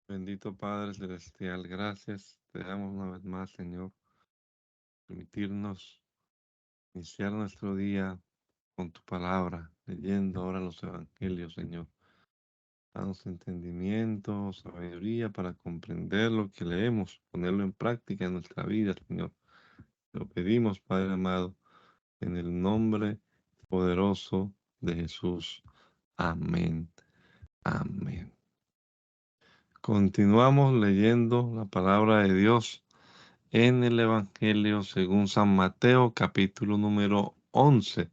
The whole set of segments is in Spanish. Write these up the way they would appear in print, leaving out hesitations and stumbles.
Bendito Padre Celestial, gracias te damos una vez más, Señor, permitirnos iniciar nuestro día con tu palabra, leyendo ahora los evangelios, Señor. Danos entendimiento, sabiduría para comprender lo que leemos, ponerlo en práctica en nuestra vida, Señor. Te lo pedimos, Padre amado, en el nombre poderoso de Jesús. Amén. Amén. Continuamos leyendo la palabra de Dios en el Evangelio según San Mateo, capítulo número 11,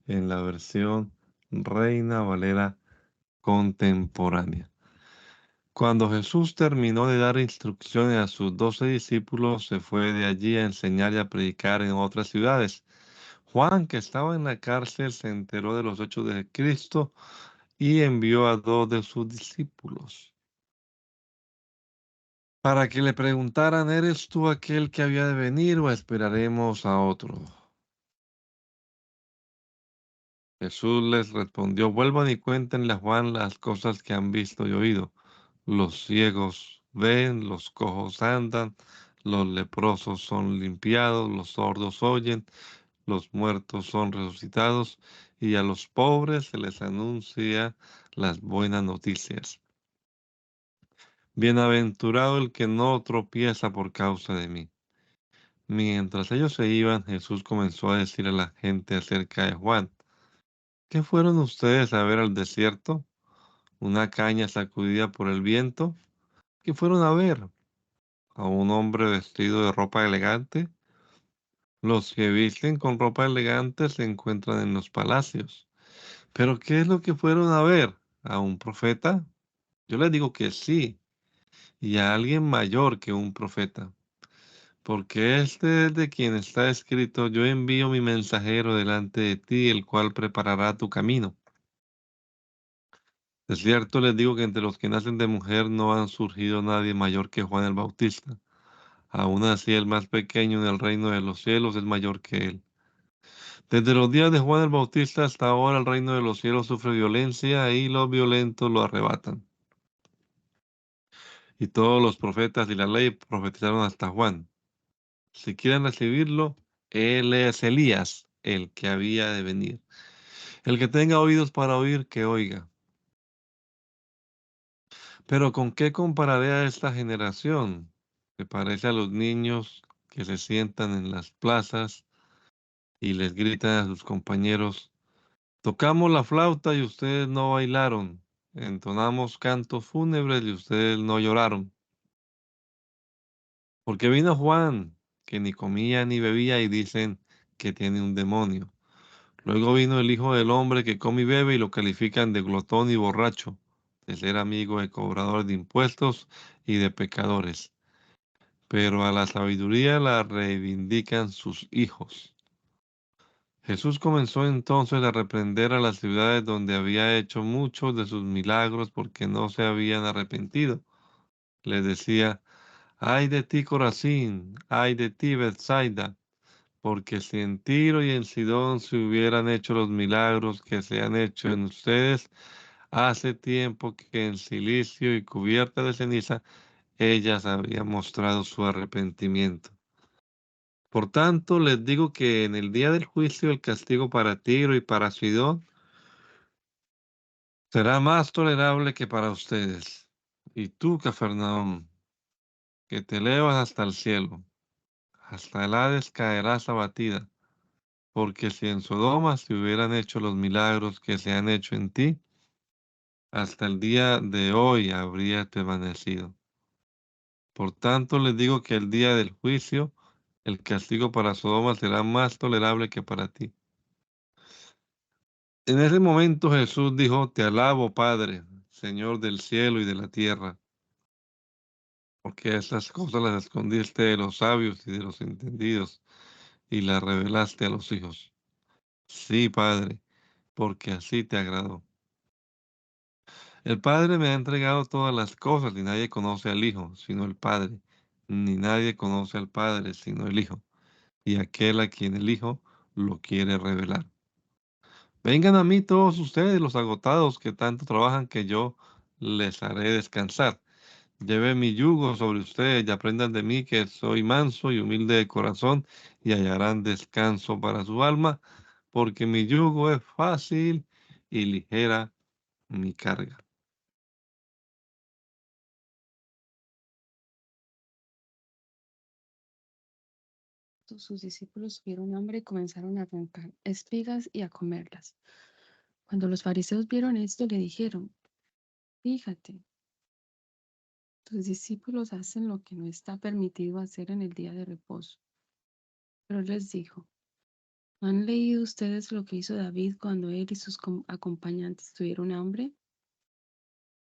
en la versión Reina Valera contemporánea. Cuando Jesús terminó de dar instrucciones a sus 12 discípulos, se fue de allí a enseñar y a predicar en otras ciudades. Juan, que estaba en la cárcel, se enteró de los hechos de Cristo y envió a 2 de sus discípulos para que le preguntaran: ¿eres tú aquel que había de venir o esperaremos a otro? Jesús les respondió: vuelvan y cuéntenle a Juan las cosas que han visto y oído. Los ciegos ven, los cojos andan, los leprosos son limpiados, los sordos oyen, los muertos son resucitados, y a los pobres se les anuncia las buenas noticias. Bienaventurado el que no tropieza por causa de mí. Mientras ellos se iban, Jesús comenzó a decir a la gente acerca de Juan: ¿qué fueron ustedes a ver al desierto? ¿Una caña sacudida por el viento? ¿Qué fueron a ver? ¿A un hombre vestido de ropa elegante? Los que visten con ropa elegante se encuentran en los palacios. ¿Pero qué es lo que fueron a ver? ¿A un profeta? Yo les digo que sí, y a alguien mayor que un profeta. Porque este es de quien está escrito: yo envío mi mensajero delante de ti, el cual preparará tu camino. De cierto les digo que entre los que nacen de mujer no han surgido nadie mayor que Juan el Bautista. Aun así, el más pequeño en el reino de los cielos es mayor que él. Desde los días de Juan el Bautista hasta ahora el reino de los cielos sufre violencia y los violentos lo arrebatan. Y todos los profetas y la ley profetizaron hasta Juan. Si quieren recibirlo, él es Elías, el que había de venir. El que tenga oídos para oír, que oiga. Pero ¿con qué compararé a esta generación? Que parece a los niños que se sientan en las plazas y les gritan a sus compañeros: tocamos la flauta y ustedes no bailaron. Entonamos cantos fúnebres y ustedes no lloraron. Porque vino Juan, que ni comía ni bebía, y dicen que tiene un demonio. Luego vino el Hijo del Hombre, que come y bebe, y lo califican de glotón y borracho, de ser amigo de cobradores de impuestos y de pecadores. Pero a la sabiduría la reivindican sus hijos. Jesús comenzó entonces a reprender a las ciudades donde había hecho muchos de sus milagros, porque no se habían arrepentido. Les decía: ay de ti, Corazín, ay de ti, Bethsaida, porque si en Tiro y en Sidón se hubieran hecho los milagros que se han hecho en ustedes, hace tiempo que en cilicio y cubierta de ceniza ellas habrían mostrado su arrepentimiento. Por tanto, les digo que en el día del juicio el castigo para Tiro y para Sidón será más tolerable que para ustedes. Y tú, Cafarnaúm, que te elevas hasta el cielo, hasta el Hades caerás abatida, porque si en Sodoma se hubieran hecho los milagros que se han hecho en ti, hasta el día de hoy habría permanecido. Por tanto, les digo que el día del juicio el castigo para Sodoma será más tolerable que para ti. En ese momento Jesús dijo: te alabo, Padre, Señor del cielo y de la tierra, porque estas cosas las escondiste de los sabios y de los entendidos y las revelaste a los hijos. Sí, Padre, porque así te agradó. El Padre me ha entregado todas las cosas, y nadie conoce al Hijo sino el Padre, ni nadie conoce al Padre sino el Hijo, y aquel a quien el Hijo lo quiere revelar. Vengan a mí todos ustedes, los agotados que tanto trabajan, que yo les haré descansar. Lleve mi yugo sobre ustedes y aprendan de mí que soy manso y humilde de corazón y hallarán descanso para su alma, porque mi yugo es fácil y ligera mi carga. Sus discípulos tuvieron hambre y comenzaron a arrancar espigas y a comerlas. Cuando los fariseos vieron esto, le dijeron, fíjate, tus discípulos hacen lo que no está permitido hacer en el día de reposo. Pero él les dijo, ¿no han leído ustedes lo que hizo David cuando él y sus acompañantes tuvieron hambre?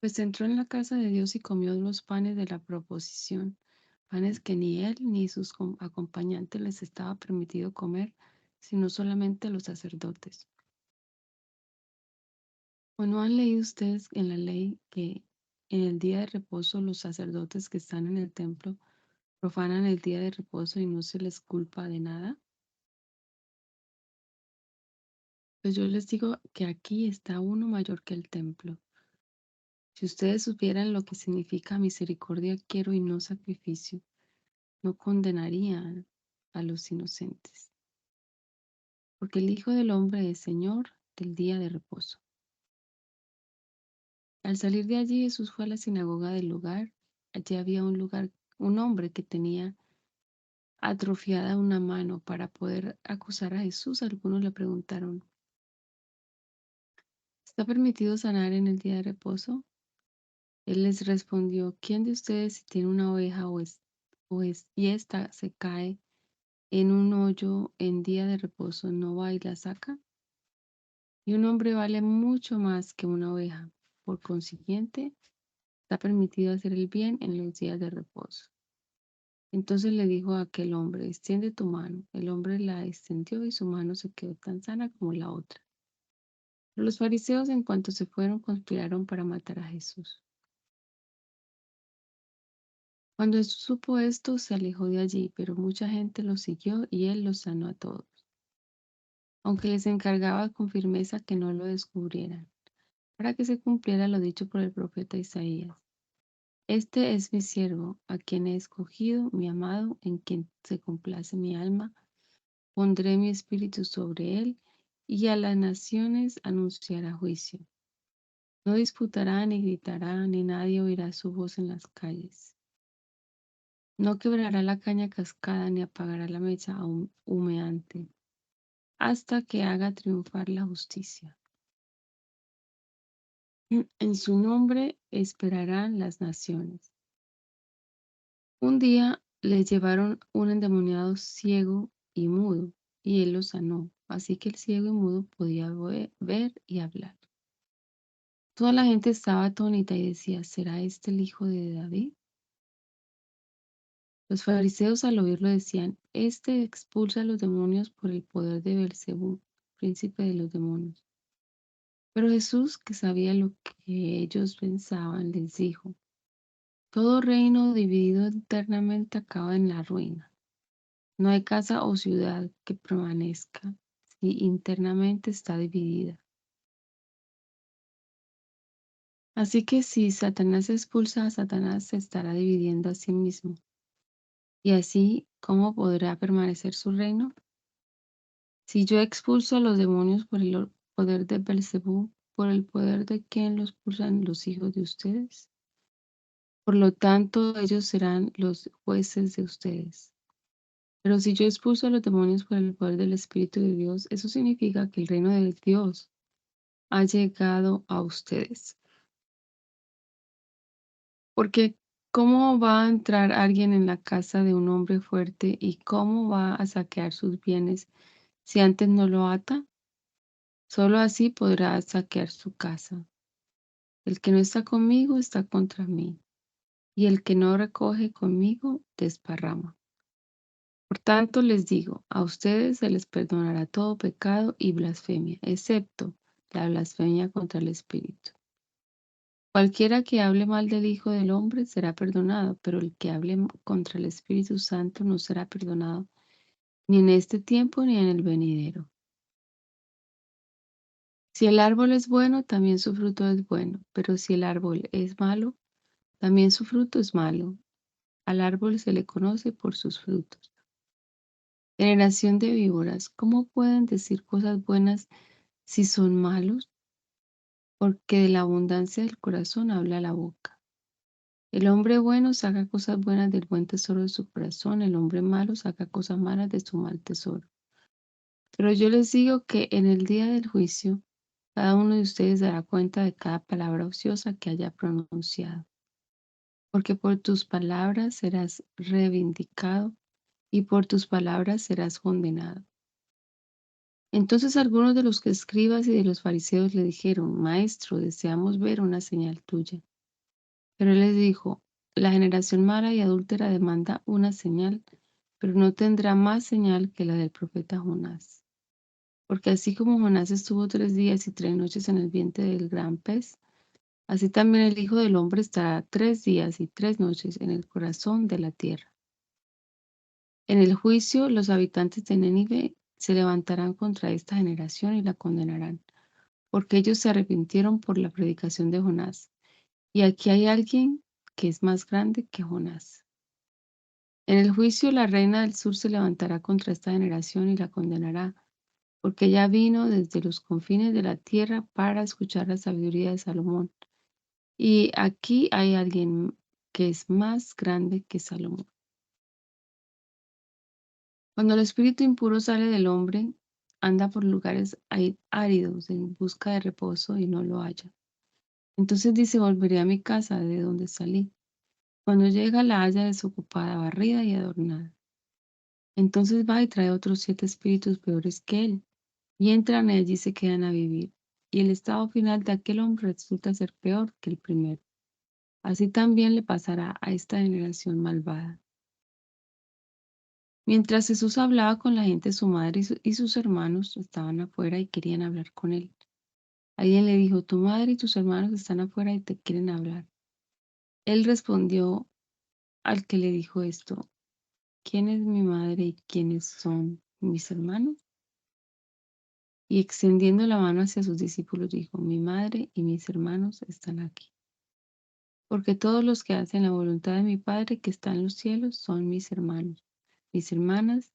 Pues entró en la casa de Dios y comió los panes de la proposición, panes que ni él ni sus acompañantes les estaba permitido comer, sino solamente a los sacerdotes. ¿O no han leído ustedes en la ley que en el día de reposo los sacerdotes que están en el templo profanan el día de reposo y no se les culpa de nada? Pues yo les digo que aquí está uno mayor que el templo. Si ustedes supieran lo que significa misericordia quiero y no sacrificio, no condenarían a los inocentes, porque el Hijo del Hombre es Señor del día de reposo. Al salir de allí, Jesús fue a la sinagoga del lugar. Allí había un hombre que tenía atrofiada una mano. Para poder acusar a Jesús, algunos le preguntaron, ¿está permitido sanar en el día de reposo? Él les respondió, ¿quién de ustedes si tiene una oveja y ésta se cae en un hoyo en día de reposo, no va y la saca? Y un hombre vale mucho más que una oveja. Por consiguiente, está permitido hacer el bien en los días de reposo. Entonces le dijo a aquel hombre, extiende tu mano. El hombre la extendió y su mano se quedó tan sana como la otra. Pero los fariseos, en cuanto se fueron, conspiraron para matar a Jesús. Cuando Jesús supo esto, se alejó de allí, pero mucha gente lo siguió y él los sanó a todos, aunque les encargaba con firmeza que no lo descubrieran, para que se cumpliera lo dicho por el profeta Isaías. Este es mi siervo, a quien he escogido, mi amado, en quien se complace mi alma. Pondré mi espíritu sobre él, y a las naciones anunciará juicio. No disputará ni gritará, ni nadie oirá su voz en las calles. No quebrará la caña cascada, ni apagará la mecha humeante, hasta que haga triunfar la justicia. En su nombre esperarán las naciones. Un día le llevaron un endemoniado ciego y mudo, y él lo sanó. Así que el ciego y mudo podía ver y hablar. Toda la gente estaba atónita y decía, ¿será este el hijo de David? Los fariseos al oírlo decían, este expulsa a los demonios por el poder de Belcebú, príncipe de los demonios. Pero Jesús, que sabía lo que ellos pensaban, les dijo, todo reino dividido internamente acaba en la ruina. No hay casa o ciudad que permanezca si internamente está dividida. Así que si Satanás expulsa a Satanás, se estará dividiendo a sí mismo. Y así, ¿cómo podrá permanecer su reino? Si yo expulso a los demonios por el poder de Belcebú, ¿por el poder de quién los expulsan los hijos de ustedes? Por lo tanto, ellos serán los jueces de ustedes. Pero si yo expulso a los demonios por el poder del Espíritu de Dios, eso significa que el reino de Dios ha llegado a ustedes. Porque ¿cómo va a entrar alguien en la casa de un hombre fuerte y cómo va a saquear sus bienes si antes no lo ata? Solo así podrá saquear su casa. El que no está conmigo está contra mí, y el que no recoge conmigo desparrama. Por tanto les digo, a ustedes se les perdonará todo pecado y blasfemia, excepto la blasfemia contra el Espíritu. Cualquiera que hable mal del Hijo del Hombre será perdonado, pero el que hable contra el Espíritu Santo no será perdonado, ni en este tiempo ni en el venidero. Si el árbol es bueno, también su fruto es bueno, pero si el árbol es malo, También su fruto es malo. Al árbol se le conoce por sus frutos. Generación de víboras, ¿cómo pueden decir cosas buenas si son malos? Porque de la abundancia del corazón habla la boca. El hombre bueno saca cosas buenas del buen tesoro de su corazón, el hombre malo saca cosas malas de su mal tesoro. Pero yo les digo que en el día del juicio, cada uno de ustedes dará cuenta de cada palabra ociosa que haya pronunciado. Porque por tus palabras serás reivindicado y por tus palabras serás condenado. Entonces algunos de los escribas y de los fariseos le dijeron: Maestro, deseamos ver una señal tuya. Pero él les dijo: La generación mala y adúltera demanda una señal, pero no tendrá más señal que la del profeta Jonás. Porque así como Jonás estuvo 3 días y 3 noches en el vientre del gran pez, así también el Hijo del Hombre estará 3 días y 3 noches en el corazón de la tierra. En el juicio, los habitantes de Nínive se levantarán contra esta generación y la condenarán, porque ellos se arrepintieron por la predicación de Jonás. Y aquí hay alguien que es más grande que Jonás. En el juicio, la reina del sur se levantará contra esta generación y la condenará, porque ella vino desde los confines de la tierra para escuchar la sabiduría de Salomón. Y aquí hay alguien que es más grande que Salomón. Cuando el espíritu impuro sale del hombre, anda por lugares áridos en busca de reposo y no lo halla. Entonces dice: volveré a mi casa de donde salí. Cuando llega, la halla desocupada, barrida y adornada. Entonces va y trae otros 7 espíritus peores que él, y entran y allí se quedan a vivir. Y el estado final de aquel hombre resulta ser peor que el primero. Así también le pasará a esta generación malvada. Mientras Jesús hablaba con la gente, su madre y sus hermanos estaban afuera y querían hablar con él. Alguien le dijo: Tu madre y tus hermanos están afuera y te quieren hablar. Él respondió al que le dijo esto: ¿Quién es mi madre y quiénes son mis hermanos? Y extendiendo la mano hacia sus discípulos dijo: Mi madre y mis hermanos están aquí. Porque todos los que hacen la voluntad de mi Padre que está en los cielos son mis hermanos, mis hermanas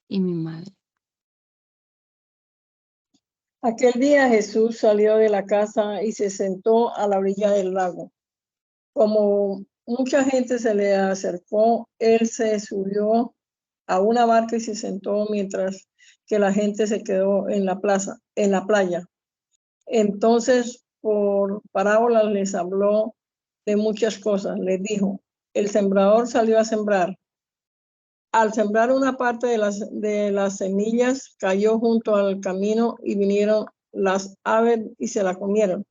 y mi madre. Aquel día Jesús salió de la casa y se sentó a la orilla del lago. Como mucha gente se le acercó, él se subió a una barca y se sentó mientras que la gente se quedó en la playa. Entonces, por parábolas les habló de muchas cosas. Les dijo: el sembrador salió a sembrar. Al sembrar, una parte de las semillas cayó junto al camino y vinieron las aves y se la comieron.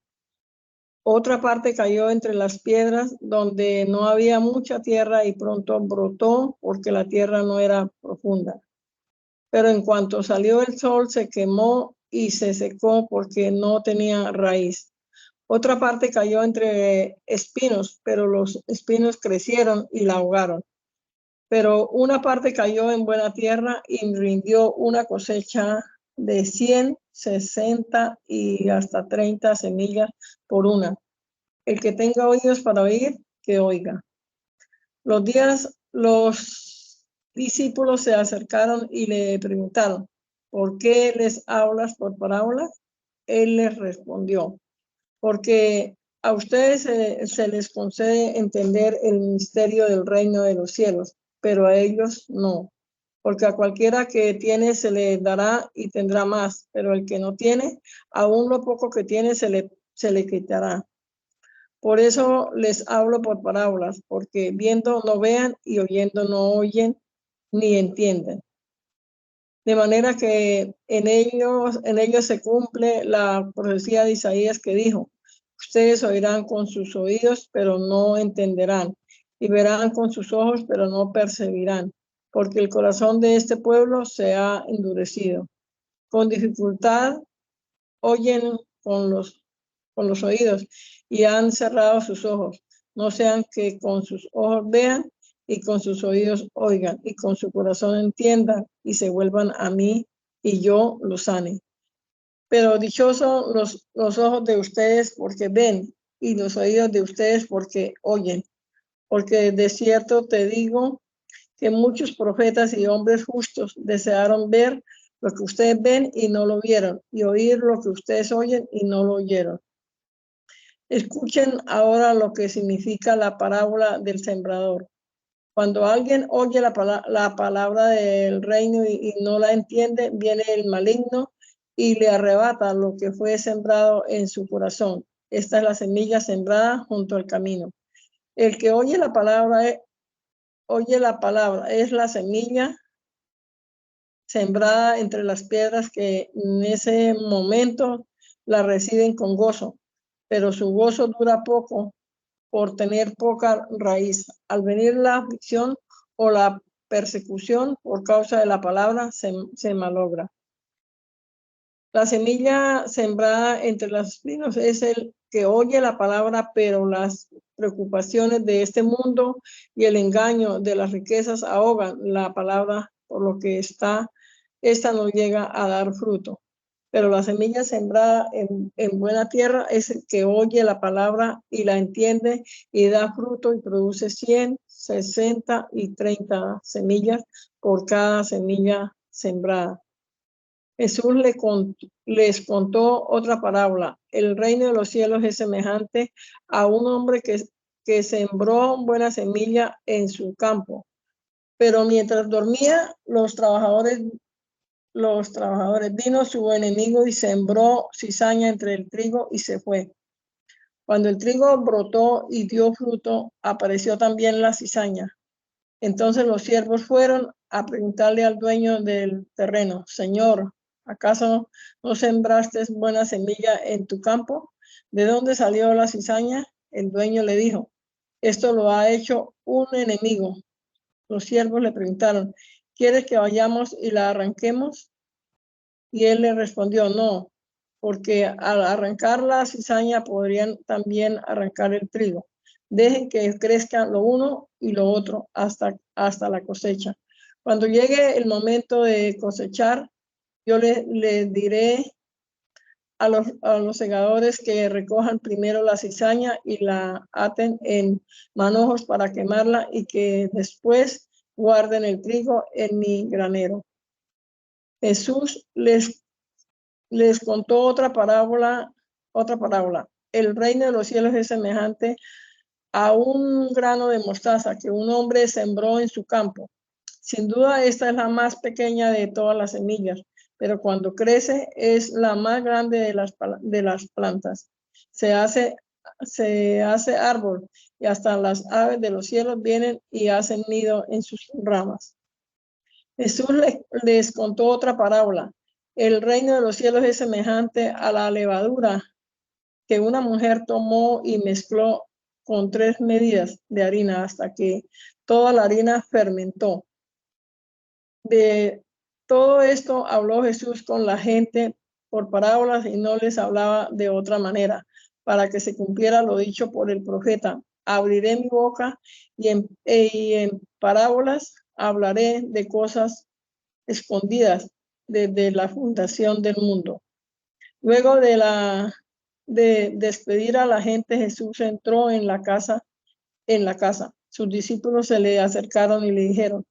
Otra parte cayó entre las piedras donde no había mucha tierra y pronto brotó porque la tierra no era profunda. Pero en cuanto salió el sol se quemó y se secó porque no tenía raíz. Otra parte cayó entre espinos, pero los espinos crecieron y la ahogaron. Pero una parte cayó en buena tierra y rindió una cosecha de 100, 60 y hasta 30 semillas por una. El que tenga oídos para oír, que oiga. Los discípulos se acercaron y le preguntaron: ¿por qué les hablas por parábolas? Él les respondió: porque a ustedes se les concede entender el misterio del reino de los cielos, pero a ellos no. Porque a cualquiera que tiene se le dará y tendrá más, pero el que no tiene, aún lo poco que tiene se le quitará. Por eso les hablo por parábolas, porque viendo no vean y oyendo no oyen ni entienden. De manera que en ellos se cumple la profecía de Isaías que dijo: ustedes oirán con sus oídos, pero no entenderán, y verán con sus ojos, pero no percibirán, porque el corazón de este pueblo se ha endurecido. Con dificultad oyen con los oídos y han cerrado sus ojos. No sean que con sus ojos vean y con sus oídos oigan y con su corazón entiendan y se vuelvan a mí y yo los sane. Pero dichosos los ojos de ustedes porque ven y los oídos de ustedes porque oyen. porque de cierto te digo que muchos profetas y hombres justos desearon ver lo que ustedes ven y no lo vieron, y oír lo que ustedes oyen y no lo oyeron. Escuchen ahora lo que significa la parábola del sembrador. Cuando alguien oye la palabra del reino y no la entiende, viene el maligno y le arrebata lo que fue sembrado en su corazón. Esta es la semilla sembrada junto al camino. El que oye la palabra es la semilla sembrada entre las piedras que en ese momento la reciben con gozo, pero su gozo dura poco por tener poca raíz. Al venir la aflicción o la persecución por causa de la palabra, se malogra. La semilla sembrada entre los espinos es el que oye la palabra, pero las preocupaciones de este mundo y el engaño de las riquezas ahogan la palabra, por lo que esta no llega a dar fruto. Pero la semilla sembrada en buena tierra es el que oye la palabra y la entiende y da fruto y produce 100, 60 y 30 semillas por cada semilla sembrada. Jesús les contó otra parábola. El reino de los cielos es semejante a un hombre que sembró buena semilla en su campo. Pero mientras dormía, los trabajadores, vino su enemigo y sembró cizaña entre el trigo y se fue. Cuando el trigo brotó y dio fruto, apareció también la cizaña. Entonces los siervos fueron a preguntarle al dueño del terreno: Señor, ¿acaso no sembraste buena semilla en tu campo? ¿De dónde salió la cizaña? El dueño le dijo: esto lo ha hecho un enemigo. Los siervos le preguntaron: ¿quieres que vayamos y la arranquemos? Y él le respondió: no, porque al arrancar la cizaña podrían también arrancar el trigo. Dejen que crezca lo uno y lo otro hasta la cosecha. Cuando llegue el momento de cosechar, yo le diré a los segadores que recojan primero la cizaña y la aten en manojos para quemarla, y que después guarden el trigo en mi granero. Jesús les contó otra parábola. El reino de los cielos es semejante a un grano de mostaza que un hombre sembró en su campo. Sin duda, esta es la más pequeña de todas las semillas, pero cuando crece es la más grande de las plantas. Se hace árbol, y hasta las aves de los cielos vienen y hacen nido en sus ramas. Jesús les contó otra parábola. El reino de los cielos es semejante a la levadura que una mujer tomó y mezcló con 3 medidas de harina hasta que toda la harina fermentó. De todo esto habló Jesús con la gente por parábolas y no les hablaba de otra manera, para que se cumpliera lo dicho por el profeta: abriré mi boca y en parábolas hablaré de cosas escondidas desde la fundación del mundo. Luego de despedir a la gente, Jesús entró en la casa. Sus discípulos se le acercaron y le dijeron: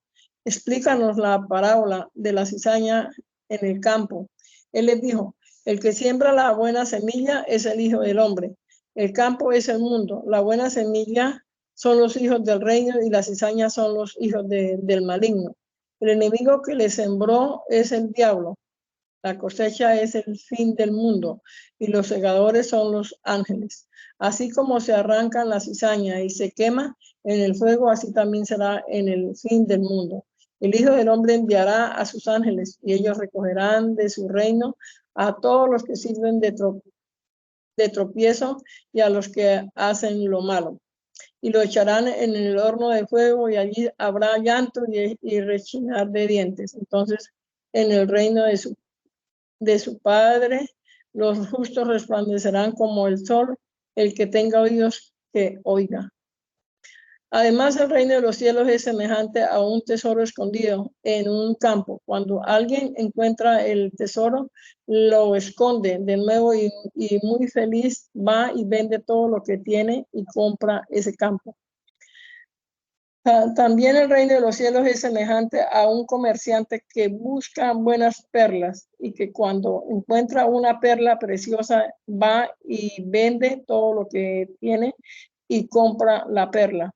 explícanos la parábola de la cizaña en el campo. Él les dijo: el que siembra la buena semilla es el Hijo del Hombre. El campo es el mundo. La buena semilla son los hijos del reino y la cizaña son los hijos del maligno. El enemigo que le sembró es el diablo. La cosecha es el fin del mundo y los segadores son los ángeles. Así como se arranca la cizaña y se quema en el fuego, así también será en el fin del mundo. El Hijo del Hombre enviará a sus ángeles y ellos recogerán de su reino a todos los que sirven de tropiezo y a los que hacen lo malo. Y lo echarán en el horno de fuego, y allí habrá llanto y rechinar de dientes. Entonces, en el reino de su Padre, los justos resplandecerán como el sol. El que tenga oídos, que oiga. Además, el reino de los cielos es semejante a un tesoro escondido en un campo. Cuando alguien encuentra el tesoro, lo esconde de nuevo y muy feliz va y vende todo lo que tiene y compra ese campo. También el reino de los cielos es semejante a un comerciante que busca buenas perlas y que cuando encuentra una perla preciosa va y vende todo lo que tiene y compra la perla.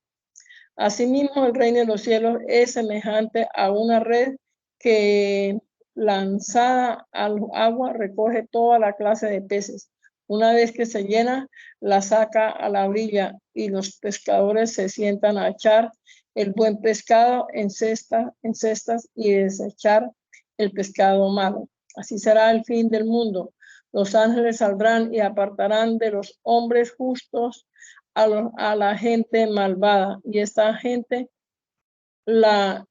Asimismo, el reino de los cielos es semejante a una red que lanzada al agua recoge toda la clase de peces. Una vez que se llena, la saca a la orilla y los pescadores se sientan a echar el buen pescado en cestas y desechar el pescado malo. Así será el fin del mundo. Los ángeles saldrán y apartarán de los hombres justos a la gente malvada, y esta gente la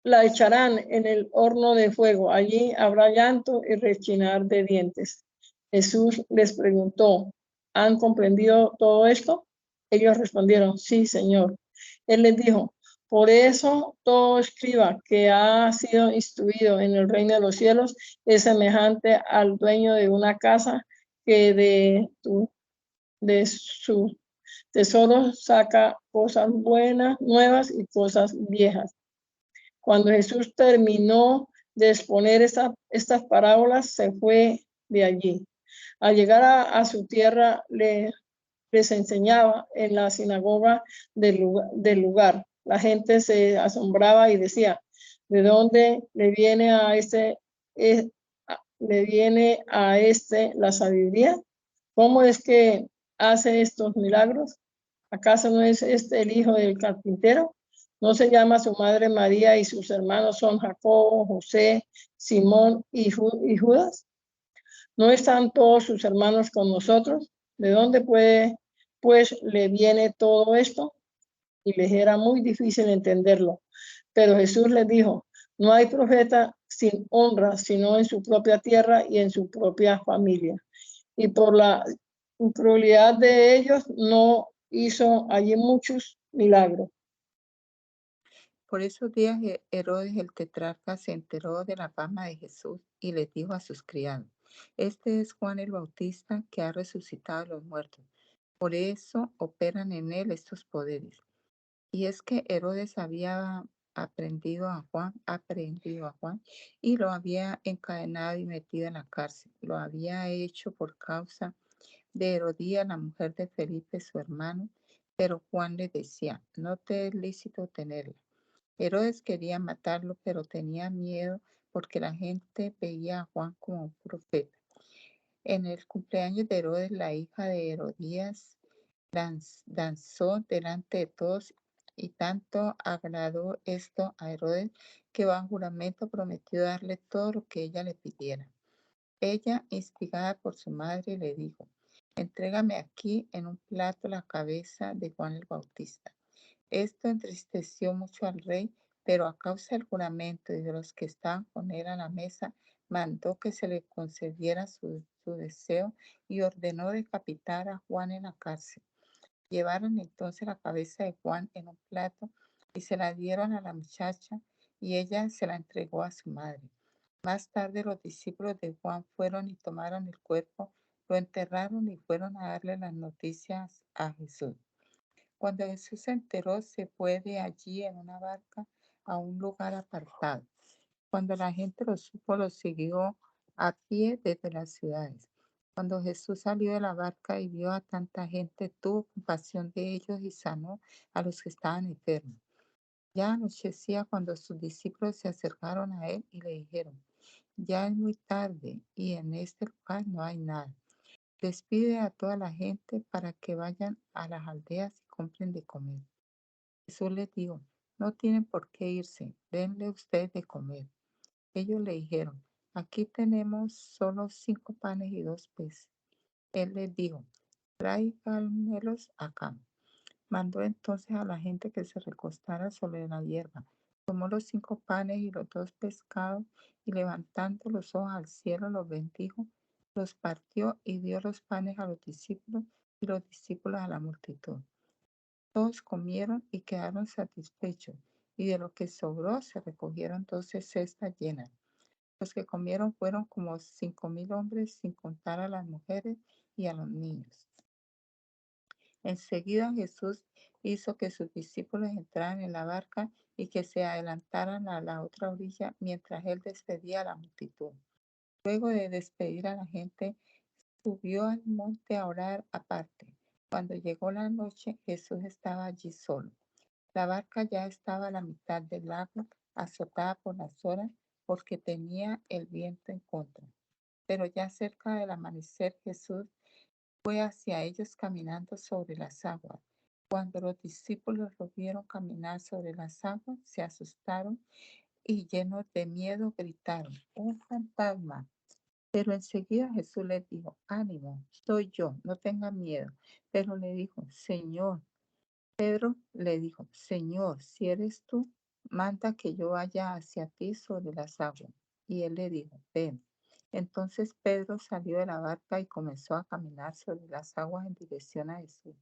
echarán en el horno de fuego. Allí habrá llanto y rechinar de dientes. Jesús les preguntó, ¿han comprendido todo esto? Ellos respondieron, sí, Señor. Él les dijo, por eso todo escriba que ha sido instruido en el reino de los cielos es semejante al dueño de una casa que de su tesoro saca cosas buenas, nuevas y cosas viejas. Cuando Jesús terminó de exponer estas parábolas, se fue de allí. Al llegar a su tierra, les enseñaba en la sinagoga del lugar. La gente se asombraba y decía, ¿de dónde le viene a este la sabiduría? ¿Cómo es que hace estos milagros? ¿Acaso no es este el hijo del carpintero? ¿No se llama su madre María y sus hermanos son Jacobo, José, Simón y Judas? ¿No están todos sus hermanos con nosotros? ¿De dónde pues, le viene todo esto? Y les era muy difícil entenderlo. Pero Jesús les dijo, no hay profeta sin honra, sino en su propia tierra y en su propia familia. Y por la incredulidad de ellos no hizo allí muchos milagros. Por esos días Herodes el tetrarca se enteró de la fama de Jesús y le dijo a sus criados, este es Juan el Bautista que ha resucitado a los muertos. Por eso operan en él estos poderes. Y es que Herodes había aprehendido a Juan y lo había encadenado y metido en la cárcel. Lo había hecho por causa de Herodías, la mujer de Felipe, su hermano, pero Juan le decía, no te es lícito tenerla. Herodes quería matarlo, pero tenía miedo porque la gente veía a Juan como un profeta. En el cumpleaños de Herodes, la hija de Herodías danzó delante de todos y tanto agradó esto a Herodes que bajo juramento prometió darle todo lo que ella le pidiera. Ella, instigada por su madre, le dijo, entrégame aquí en un plato la cabeza de Juan el Bautista. Esto entristeció mucho al rey, pero a causa del juramento y de los que estaban con él a la mesa, mandó que se le concediera su deseo y ordenó decapitar a Juan en la cárcel. Llevaron entonces la cabeza de Juan en un plato y se la dieron a la muchacha y ella se la entregó a su madre. Más tarde los discípulos de Juan fueron y tomaron el cuerpo, lo enterraron y fueron a darle las noticias a Jesús. Cuando Jesús se enteró, se fue de allí en una barca a un lugar apartado. Cuando la gente lo supo, lo siguió a pie desde las ciudades. Cuando Jesús salió de la barca y vio a tanta gente, tuvo compasión de ellos y sanó a los que estaban enfermos. Ya anochecía cuando sus discípulos se acercaron a él y le dijeron, ya es muy tarde y en este lugar no hay nada. Despide a toda la gente para que vayan a las aldeas y compren de comer. Jesús les dijo, no tienen por qué irse, denle ustedes de comer. Ellos le dijeron, aquí tenemos solo 5 panes y 2 peces. Él les dijo, tráiganmelos acá. Mandó entonces a la gente que se recostara sobre la hierba. Tomó los 5 panes y los 2 pescados y levantando los ojos al cielo los bendijo, los partió y dio los panes a los discípulos y los discípulos a la multitud. Todos comieron y quedaron satisfechos, y de lo que sobró se recogieron 12 cestas llenas. Los que comieron fueron como 5,000 hombres, sin contar a las mujeres y a los niños. Enseguida Jesús hizo que sus discípulos entraran en la barca y que se adelantaran a la otra orilla mientras él despedía a la multitud. Luego de despedir a la gente, subió al monte a orar aparte. Cuando llegó la noche, Jesús estaba allí solo. La barca ya estaba a la mitad del lago, azotada por las olas, porque tenía el viento en contra. Pero ya cerca del amanecer, Jesús fue hacia ellos caminando sobre las aguas. Cuando los discípulos lo vieron caminar sobre las aguas, se asustaron y llenos de miedo gritaron, ¡un fantasma! Pero enseguida Jesús les dijo, ánimo, soy yo, no tengan miedo. Pero le dijo, Señor, Pedro le dijo, Señor, si eres tú, manda que yo vaya hacia ti sobre las aguas. Y él le dijo, ven. Entonces Pedro salió de la barca y comenzó a caminar sobre las aguas en dirección a Jesús.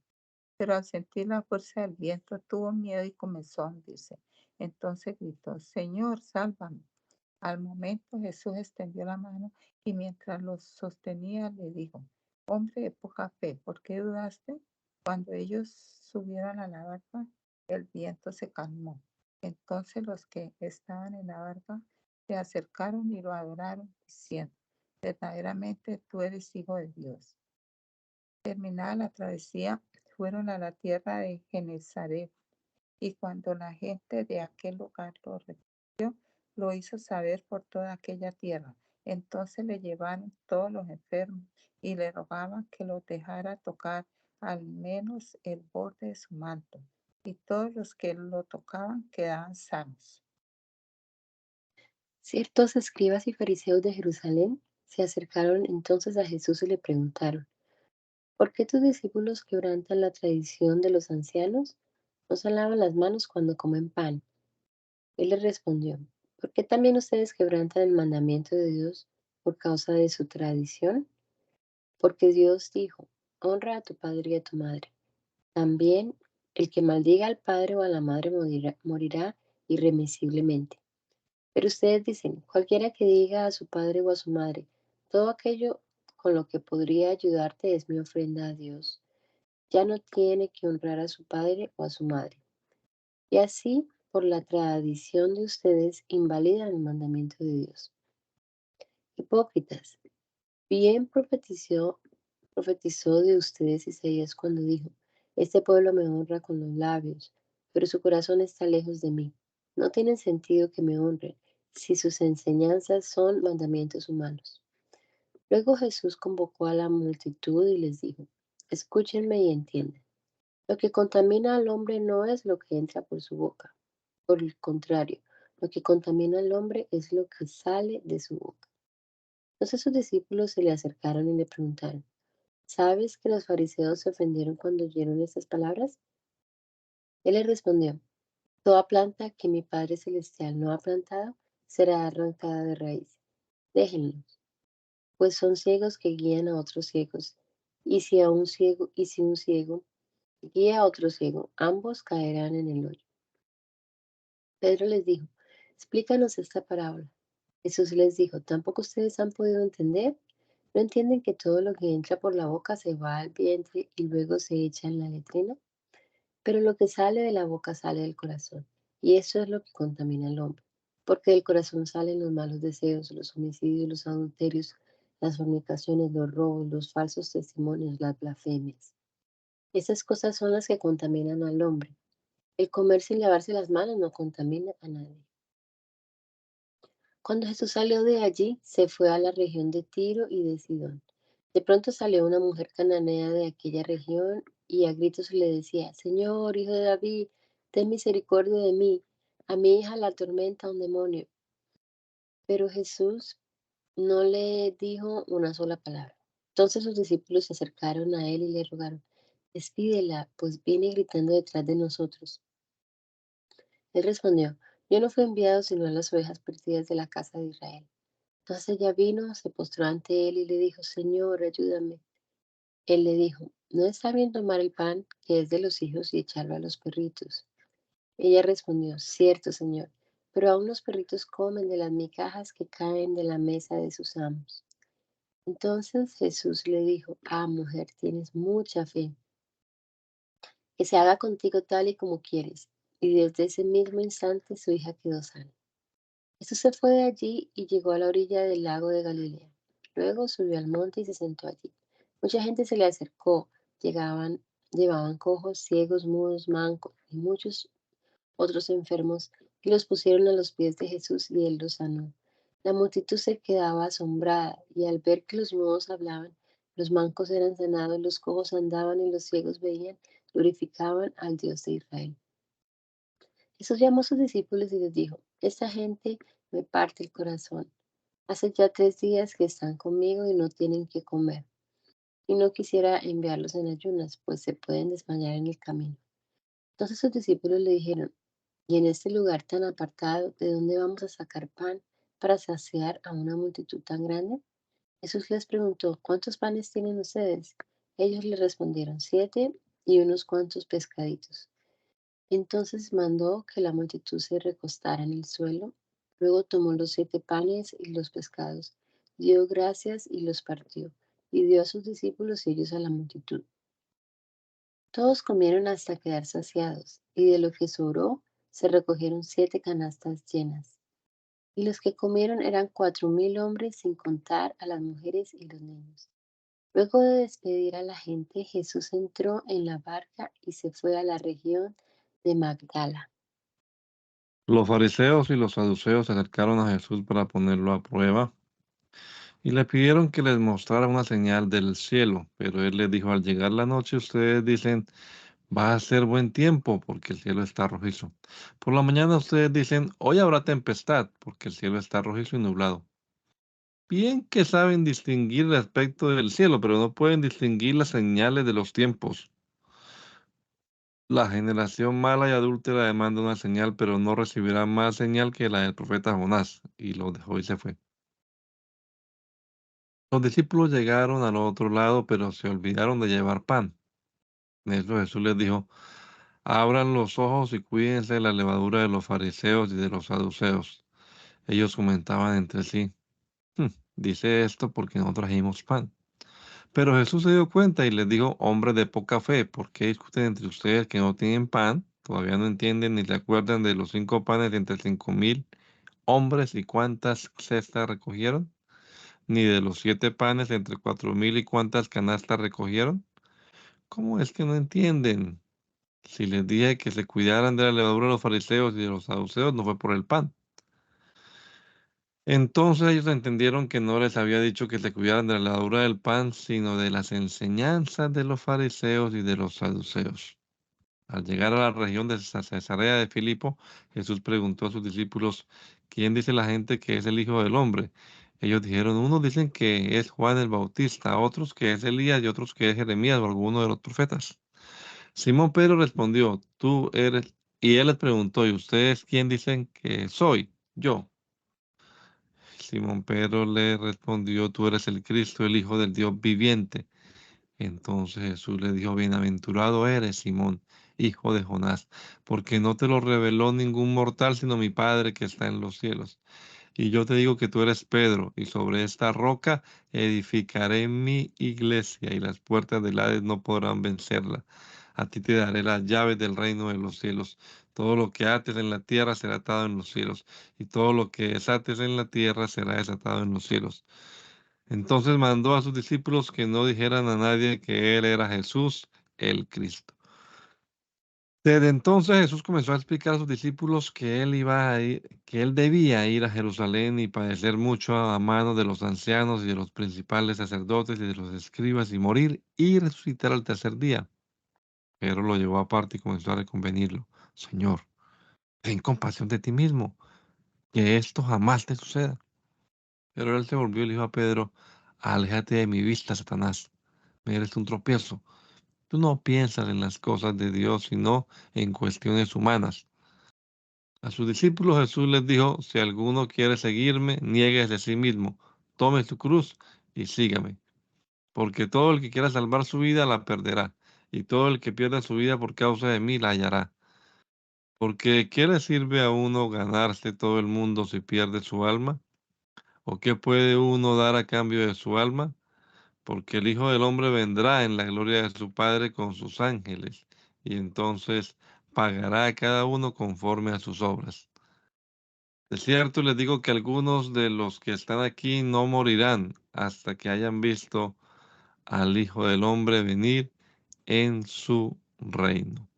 Pero al sentir la fuerza del viento tuvo miedo y comenzó a hundirse. Entonces gritó, Señor, sálvame. Al momento Jesús extendió la mano y mientras lo sostenía le dijo, hombre de poca fe, ¿por qué dudaste? Cuando ellos subieron a la barca, el viento se calmó. Entonces los que estaban en la barca se acercaron y lo adoraron, diciendo, verdaderamente tú eres hijo de Dios. Terminada la travesía, fueron a la tierra de Genesaret y cuando la gente de aquel lugar lo reconoció, lo hizo saber por toda aquella tierra. Entonces le llevaron todos los enfermos y le rogaban que los dejara tocar al menos el borde de su manto. Y todos los que lo tocaban quedaban sanos. Ciertos escribas y fariseos de Jerusalén se acercaron entonces a Jesús y le preguntaron, ¿por qué tus discípulos quebrantan la tradición de los ancianos? No se lavan las manos cuando comen pan. Él les respondió, ¿por qué también ustedes quebrantan el mandamiento de Dios por causa de su tradición? Porque Dios dijo, honra a tu padre y a tu madre. También el que maldiga al padre o a la madre morirá irremisiblemente. Pero ustedes dicen, cualquiera que diga a su padre o a su madre, todo aquello con lo que podría ayudarte es mi ofrenda a Dios. Ya no tiene que honrar a su padre o a su madre. Y así, por la tradición de ustedes, invalidan el mandamiento de Dios. Hipócritas, bien profetizó de ustedes Isaías cuando dijo, este pueblo me honra con los labios, pero su corazón está lejos de mí. No tienen sentido que me honren si sus enseñanzas son mandamientos humanos. Luego Jesús convocó a la multitud y les dijo, escúchenme y entiendan. Lo que contamina al hombre no es lo que entra por su boca. Por el contrario, lo que contamina al hombre es lo que sale de su boca. Entonces sus discípulos se le acercaron y le preguntaron, ¿sabes que los fariseos se ofendieron cuando oyeron estas palabras? Él les respondió, toda planta que mi Padre Celestial no ha plantado será arrancada de raíz. Déjenlos, pues son ciegos que guían a otros ciegos. Y si un ciego guía a otro ciego, ambos caerán en el hoyo. Pedro les dijo, explícanos esta parábola. Jesús les dijo, ¿tampoco ustedes han podido entender? ¿No entienden que todo lo que entra por la boca se va al vientre y luego se echa en la letrina? Pero lo que sale de la boca sale del corazón, y eso es lo que contamina al hombre, porque del corazón salen los malos deseos, los homicidios, los adulterios, las fornicaciones, los robos, los falsos testimonios, las blasfemias. Esas cosas son las que contaminan al hombre. El comer sin lavarse las manos no contamina a nadie. Cuando Jesús salió de allí, se fue a la región de Tiro y de Sidón. De pronto salió una mujer cananea de aquella región y a gritos le decía, Señor, hijo de David, ten misericordia de mí. A mi hija la atormenta un demonio. Pero Jesús no le dijo una sola palabra. Entonces sus discípulos se acercaron a él y le rogaron, despídela, pues viene gritando detrás de nosotros. Él respondió, yo no fui enviado sino a las ovejas perdidas de la casa de Israel. Entonces ella vino, se postró ante él y le dijo, Señor, ayúdame. Él le dijo, no está bien tomar el pan que es de los hijos y echarlo a los perritos. Ella respondió, cierto, Señor, pero aún los perritos comen de las migajas que caen de la mesa de sus amos. Entonces Jesús le dijo, mujer, tienes mucha fe. que se haga contigo tal y como quieres. Y desde ese mismo instante su hija quedó sana. Jesús se fue de allí y llegó a la orilla del lago de Galilea. Luego subió al monte y se sentó allí. Mucha gente se le acercó, llevaban cojos, ciegos, mudos, mancos y muchos otros enfermos, y los pusieron a los pies de Jesús y él los sanó. La multitud se quedaba asombrada, y al ver que los mudos hablaban, los mancos eran sanados, los cojos andaban y los ciegos veían, glorificaban al Dios de Israel. Jesús llamó a sus discípulos y les dijo: Esta gente me parte el corazón. Hace ya 3 días que están conmigo y no tienen que comer. Y no quisiera enviarlos en ayunas, pues se pueden desmayar en el camino. Entonces sus discípulos le dijeron: Y en este lugar tan apartado, ¿de dónde vamos a sacar pan para saciar a una multitud tan grande? Jesús les preguntó: ¿Cuántos panes tienen ustedes? Ellos le respondieron: 7 y unos cuantos pescaditos. Entonces mandó que la multitud se recostara en el suelo. Luego tomó los 7 panes y los pescados, dio gracias y los partió, y dio a sus discípulos y ellos a la multitud. Todos comieron hasta quedar saciados, y de lo que sobró se recogieron 7 canastas llenas. Y los que comieron eran 4.000 hombres, sin contar a las mujeres y los niños. Luego de despedir a la gente, Jesús entró en la barca y se fue a la región de Magdala. Los fariseos y los saduceos se acercaron a Jesús para ponerlo a prueba y le pidieron que les mostrara una señal del cielo, pero él les dijo: al llegar la noche ustedes dicen, va a ser buen tiempo porque el cielo está rojizo. Por la mañana ustedes dicen, hoy habrá tempestad porque el cielo está rojizo y nublado. Bien que saben distinguir el aspecto del cielo, pero no pueden distinguir las señales de los tiempos. La generación mala y adúltera demanda una señal, pero no recibirá más señal que la del profeta Jonás. Y lo dejó y se fue. Los discípulos llegaron al otro lado, pero se olvidaron de llevar pan. En eso Jesús les dijo: abran los ojos y cuídense de la levadura de los fariseos y de los saduceos. Ellos comentaban entre sí: "Hmm, dice esto porque no trajimos pan". Pero Jesús se dio cuenta y les dijo: hombres de poca fe, ¿por qué discuten entre ustedes que no tienen pan? Todavía no entienden ni se acuerdan de los 5 panes de entre 5.000 hombres y cuántas cestas recogieron, ni de los 7 panes de entre 4.000 y cuántas canastas recogieron. ¿Cómo es que no entienden? Si les dije que se cuidaran de la levadura de los fariseos y de los saduceos, no fue por el pan. Entonces ellos entendieron que no les había dicho que se cuidaran de la levadura del pan, sino de las enseñanzas de los fariseos y de los saduceos. Al llegar a la región de Cesarea de Filipo, Jesús preguntó a sus discípulos: ¿quién dice la gente que es el Hijo del Hombre? Ellos dijeron: unos dicen que es Juan el Bautista, otros que es Elías y otros que es Jeremías o alguno de los profetas. Simón Pedro respondió: tú eres. Y él les preguntó: ¿y ustedes quién dicen que soy? Yo. Simón Pedro le respondió: tú eres el Cristo, el Hijo del Dios viviente. Entonces Jesús le dijo: bienaventurado eres, Simón, hijo de Jonás, porque no te lo reveló ningún mortal, sino mi Padre que está en los cielos. Y yo te digo que tú eres Pedro, y sobre esta roca edificaré mi iglesia, y las puertas del Hades no podrán vencerla. A ti te daré las llaves del reino de los cielos. Todo lo que ates en la tierra será atado en los cielos, y todo lo que desates en la tierra será desatado en los cielos. Entonces mandó a sus discípulos que no dijeran a nadie que él era Jesús, el Cristo. Desde entonces Jesús comenzó a explicar a sus discípulos que que él debía ir a Jerusalén y padecer mucho a manos de los ancianos y de los principales sacerdotes y de los escribas y morir y resucitar al tercer día. Pero lo llevó aparte y comenzó a reconvenirlo: Señor, ten compasión de ti mismo, que esto jamás te suceda. Pero él se volvió y le dijo a Pedro: aléjate de mi vista, Satanás, me eres un tropiezo. Tú no piensas en las cosas de Dios, sino en cuestiones humanas. A sus discípulos Jesús les dijo: si alguno quiere seguirme, niéguese a sí mismo, tome su cruz y sígame. Porque todo el que quiera salvar su vida la perderá, y todo el que pierda su vida por causa de mí la hallará. Porque ¿qué le sirve a uno ganarse todo el mundo si pierde su alma? ¿O qué puede uno dar a cambio de su alma? Porque el Hijo del Hombre vendrá en la gloria de su Padre con sus ángeles, y entonces pagará a cada uno conforme a sus obras. De cierto les digo que algunos de los que están aquí no morirán hasta que hayan visto al Hijo del Hombre venir en su reino.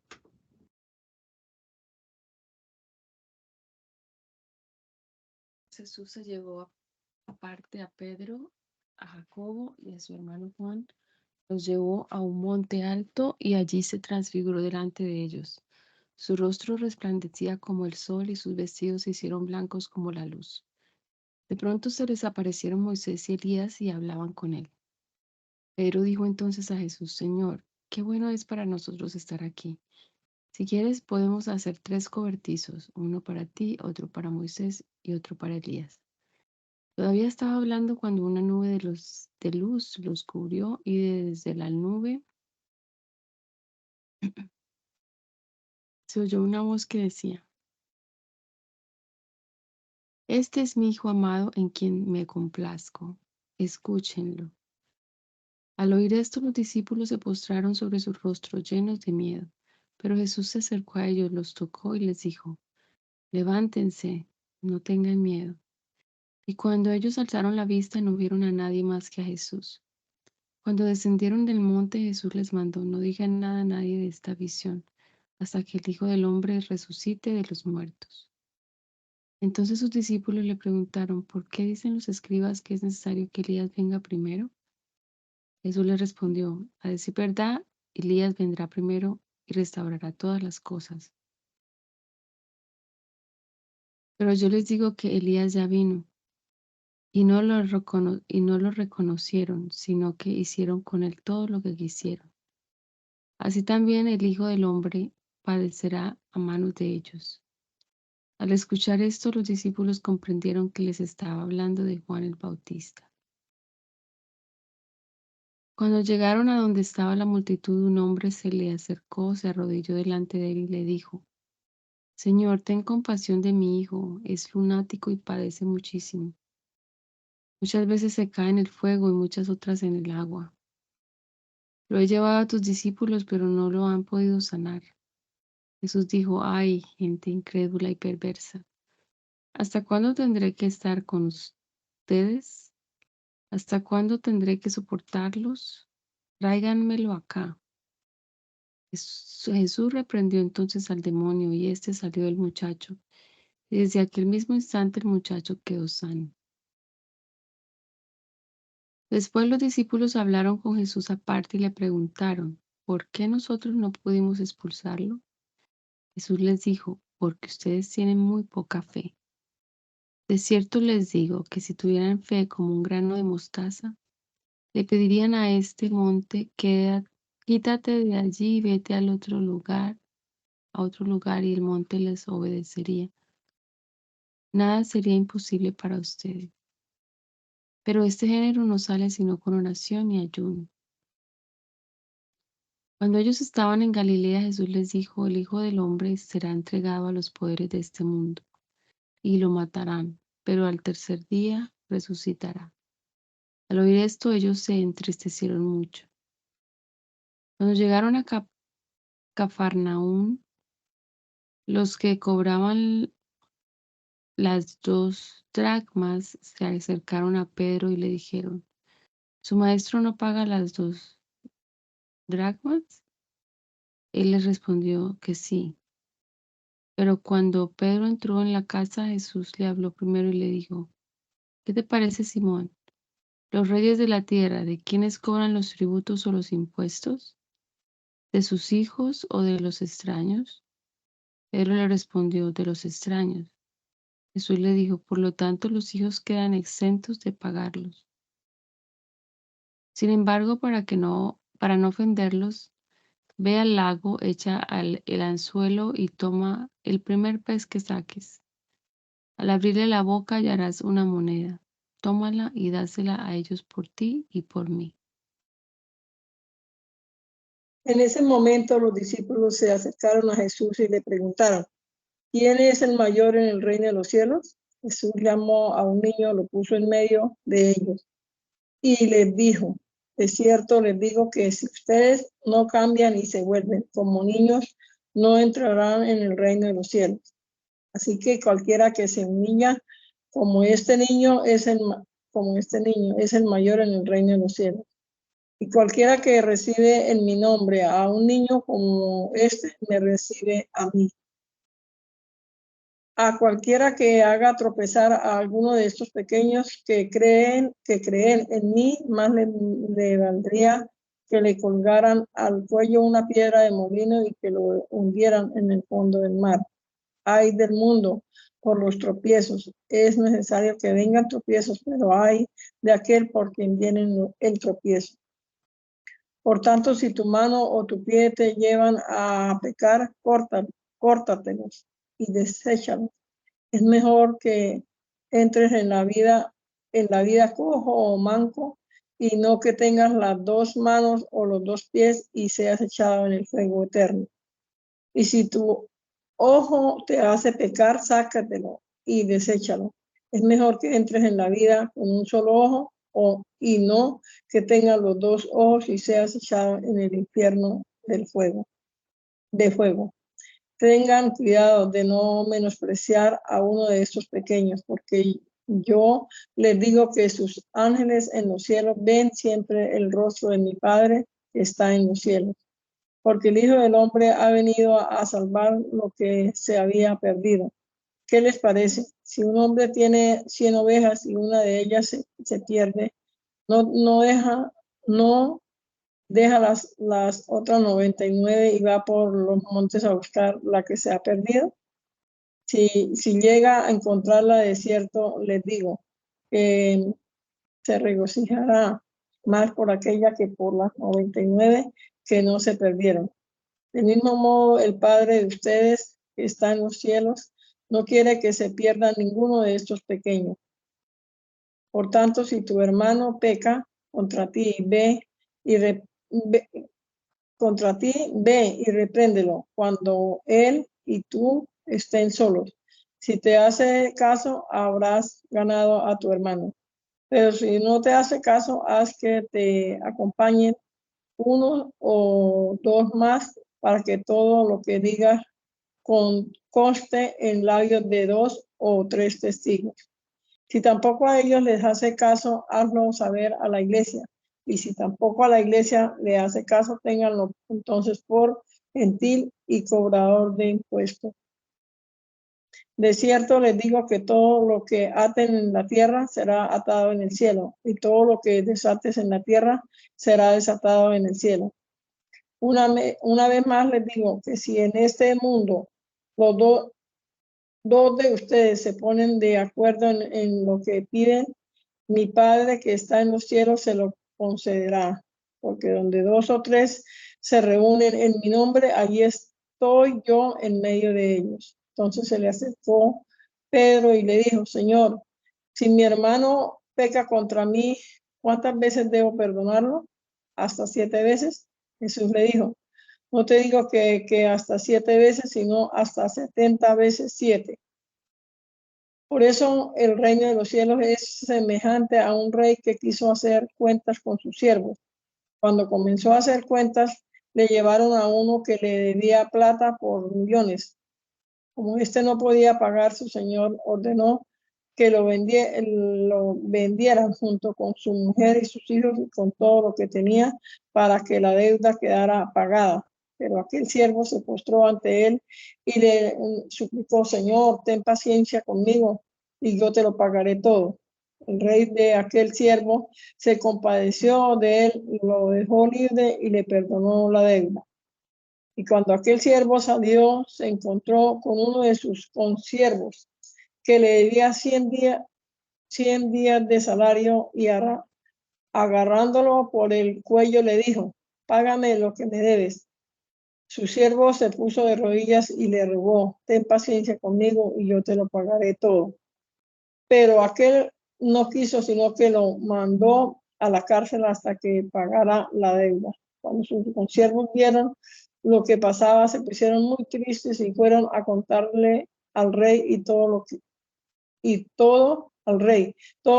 Jesús se llevó aparte a Pedro, a Jacobo y a su hermano Juan, los llevó a un monte alto y allí se transfiguró delante de ellos. Su rostro resplandecía como el sol y sus vestidos se hicieron blancos como la luz. De pronto se les aparecieron Moisés y Elías y hablaban con él. Pedro dijo entonces a Jesús: Señor, qué bueno es para nosotros estar aquí. Si quieres, podemos hacer 3 cobertizos, uno para ti, otro para Moisés y otro para Elías. Todavía estaba hablando cuando una nube de luz los cubrió y desde la nube se oyó una voz que decía: Este es mi Hijo amado en quien me complazco. Escúchenlo. Al oír esto, los discípulos se postraron sobre sus rostros llenos de miedo. Pero Jesús se acercó a ellos, los tocó y les dijo: Levántense, no tengan miedo. Y cuando ellos alzaron la vista, no vieron a nadie más que a Jesús. Cuando descendieron del monte, Jesús les mandó: No digan nada a nadie de esta visión, hasta que el Hijo del Hombre resucite de los muertos. Entonces sus discípulos le preguntaron: ¿Por qué dicen los escribas que es necesario que Elías venga primero? Jesús les respondió: A decir verdad, Elías vendrá primero y restaurará todas las cosas. Pero yo les digo que Elías ya vino y no lo reconocieron, sino que hicieron con él todo lo que quisieron. Así también el Hijo del Hombre padecerá a manos de ellos. Al escuchar esto, los discípulos comprendieron que les estaba hablando de Juan el Bautista. Cuando llegaron a donde estaba la multitud, un hombre se le acercó, se arrodilló delante de él y le dijo: Señor, ten compasión de mi hijo, es lunático y padece muchísimo. Muchas veces se cae en el fuego y muchas otras en el agua. Lo he llevado a tus discípulos, pero no lo han podido sanar. Jesús dijo: Ay, gente incrédula y perversa, ¿hasta cuándo tendré que estar con ustedes? ¿Hasta cuándo tendré que soportarlos? Tráiganmelo acá. Jesús reprendió entonces al demonio y éste salió del muchacho, y desde aquel mismo instante el muchacho quedó sano. Después los discípulos hablaron con Jesús aparte y le preguntaron: ¿Por qué nosotros no pudimos expulsarlo? Jesús les dijo: Porque ustedes tienen muy poca fe. De cierto les digo que si tuvieran fe como un grano de mostaza, le pedirían a este monte: quítate de allí y vete a otro lugar, y el monte les obedecería. Nada sería imposible para ustedes. Pero este género no sale sino con oración y ayuno. Cuando ellos estaban en Galilea, Jesús les dijo: El Hijo del Hombre será entregado a los poderes de este mundo, y lo matarán, pero al tercer día resucitará. Al oír esto, ellos se entristecieron mucho. Cuando llegaron a Cafarnaúm, los que cobraban las 2 dracmas se acercaron a Pedro y le dijeron: ¿Su maestro no paga las 2 dracmas? Él les respondió que sí. Pero cuando Pedro entró en la casa, Jesús le habló primero y le dijo: ¿Qué te parece, Simón? ¿Los reyes de la tierra, de quiénes cobran los tributos o los impuestos? ¿De sus hijos o de los extraños? Pedro le respondió: de los extraños. Jesús le dijo: por lo tanto, los hijos quedan exentos de pagarlos. Sin embargo, para no ofenderlos, ve al lago, echa el anzuelo y toma el primer pez que saques. Al abrirle la boca hallarás una moneda. Tómala y dásela a ellos por ti y por mí. En ese momento los discípulos se acercaron a Jesús y le preguntaron: ¿Quién es el mayor en el reino de los cielos? Jesús llamó a un niño, lo puso en medio de ellos y les dijo: De cierto les digo que si ustedes no cambian y se vuelven como niños, no entrarán en el reino de los cielos. Así que cualquiera que se humilla como este niño es el mayor en el reino de los cielos. Y cualquiera que recibe en mi nombre a un niño como este, me recibe a mí. A cualquiera que haga tropezar a alguno de estos pequeños que creen en mí, más le valdría que le colgaran al cuello una piedra de molino y que lo hundieran en el fondo del mar. Ay del mundo por los tropiezos. Es necesario que vengan tropiezos, pero ay de aquel por quien viene el tropiezo. Por tanto, si tu mano o tu pie te llevan a pecar, córtatelos y deséchalos. Es mejor que entres en la vida cojo o manco, y no que tengas las dos manos o los dos pies y seas echado en el fuego eterno. Y si tu ojo te hace pecar, sácatelo y deséchalo. Es mejor que entres en la vida con un solo ojo y no que tengas los dos ojos y seas echado en el infierno de fuego. Tengan cuidado de no menospreciar a uno de estos pequeños, porque yo les digo que sus ángeles en los cielos ven siempre el rostro de mi Padre que está en los cielos. Porque el Hijo del Hombre ha venido a salvar lo que se había perdido. ¿Qué les parece? Si un hombre tiene 100 ovejas y una de ellas se pierde, no deja las otras 99 y va por los montes a buscar la que se ha perdido. Si llega a encontrarla, de cierto les digo que se regocijará más por aquella que por las 99 que no se perdieron. Del mismo modo, el Padre de ustedes que está en los cielos no quiere que se pierda ninguno de estos pequeños. Por tanto, si tu hermano peca contra ti, ve y repréndelo cuando él y tú estén solos. Si te hace caso, habrás ganado a tu hermano. Pero si no te hace caso, haz que te acompañen uno o dos más para que todo lo que digas conste en labios de 2 o 3 testigos. Si tampoco a ellos les hace caso, hazlo saber a la iglesia. Y si tampoco a la iglesia le hace caso, ténganlo entonces por gentil y cobrador de impuestos. De cierto les digo que todo lo que aten en la tierra será atado en el cielo, y todo lo que desates en la tierra será desatado en el cielo. Una vez más les digo que si en este mundo los dos de ustedes se ponen de acuerdo en lo que piden, mi Padre que está en los cielos se lo concederá. Porque donde 2 o 3 se reúnen en mi nombre, allí estoy yo en medio de ellos. Entonces se le acercó Pedro y le dijo: Señor, si mi hermano peca contra mí, ¿cuántas veces debo perdonarlo? ¿Hasta 7 veces? Jesús le dijo: no te digo que hasta 7 veces, sino hasta 70 veces 7. Por eso el reino de los cielos es semejante a un rey que quiso hacer cuentas con sus siervos. Cuando comenzó a hacer cuentas, le llevaron a uno que le debía plata por millones. Como éste no podía pagar, su señor ordenó que lo vendieran junto con su mujer y sus hijos y con todo lo que tenía para que la deuda quedara pagada. Pero aquel siervo se postró ante él y le suplicó: Señor, ten paciencia conmigo y yo te lo pagaré todo. El rey de aquel siervo se compadeció de él, lo dejó libre y le perdonó la deuda. Y cuando aquel siervo salió, se encontró con uno de sus consiervos que le debía 100 días de salario, y agarrándolo por el cuello le dijo: págame lo que me debes. Su siervo se puso de rodillas y le rogó: ten paciencia conmigo y yo te lo pagaré todo. Pero aquel no quiso, sino que lo mandó a la cárcel hasta que pagara la deuda. Cuando sus consiervos vieron lo que pasaba, se pusieron muy tristes y fueron a contarle al rey todo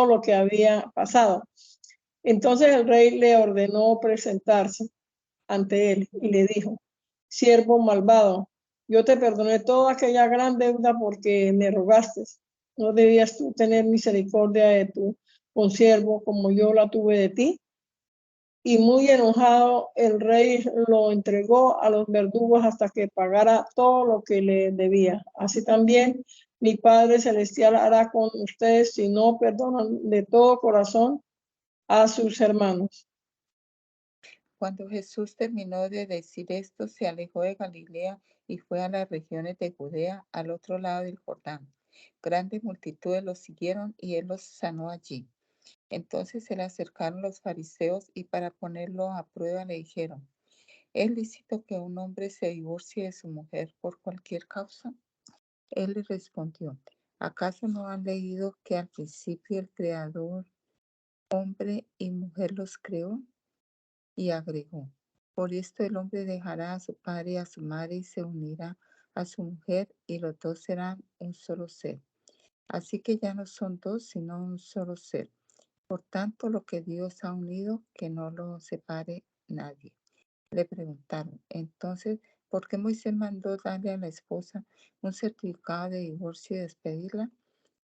lo que había pasado. Entonces el rey le ordenó presentarse ante él y le dijo: siervo malvado, yo te perdoné toda aquella gran deuda porque me rogaste. ¿No debías tú tener misericordia de tu consiervo como yo la tuve de ti? Y muy enojado, el rey lo entregó a los verdugos hasta que pagara todo lo que le debía. Así también mi Padre Celestial hará con ustedes si no perdonan de todo corazón a sus hermanos. Cuando Jesús terminó de decir esto, se alejó de Galilea y fue a las regiones de Judea, al otro lado del Jordán. Grandes multitudes lo siguieron y él los sanó allí. Entonces se le acercaron los fariseos y para ponerlo a prueba le dijeron: ¿es lícito que un hombre se divorcie de su mujer por cualquier causa? Él les respondió: ¿acaso no han leído que al principio el Creador, hombre y mujer los creó? Y agregó: por esto el hombre dejará a su padre y a su madre y se unirá a su mujer y los dos serán un solo ser. Así que ya no son dos, sino un solo ser. Por tanto, lo que Dios ha unido, que no lo separe nadie. Le preguntaron: entonces, ¿por qué Moisés mandó darle a la esposa un certificado de divorcio y despedirla?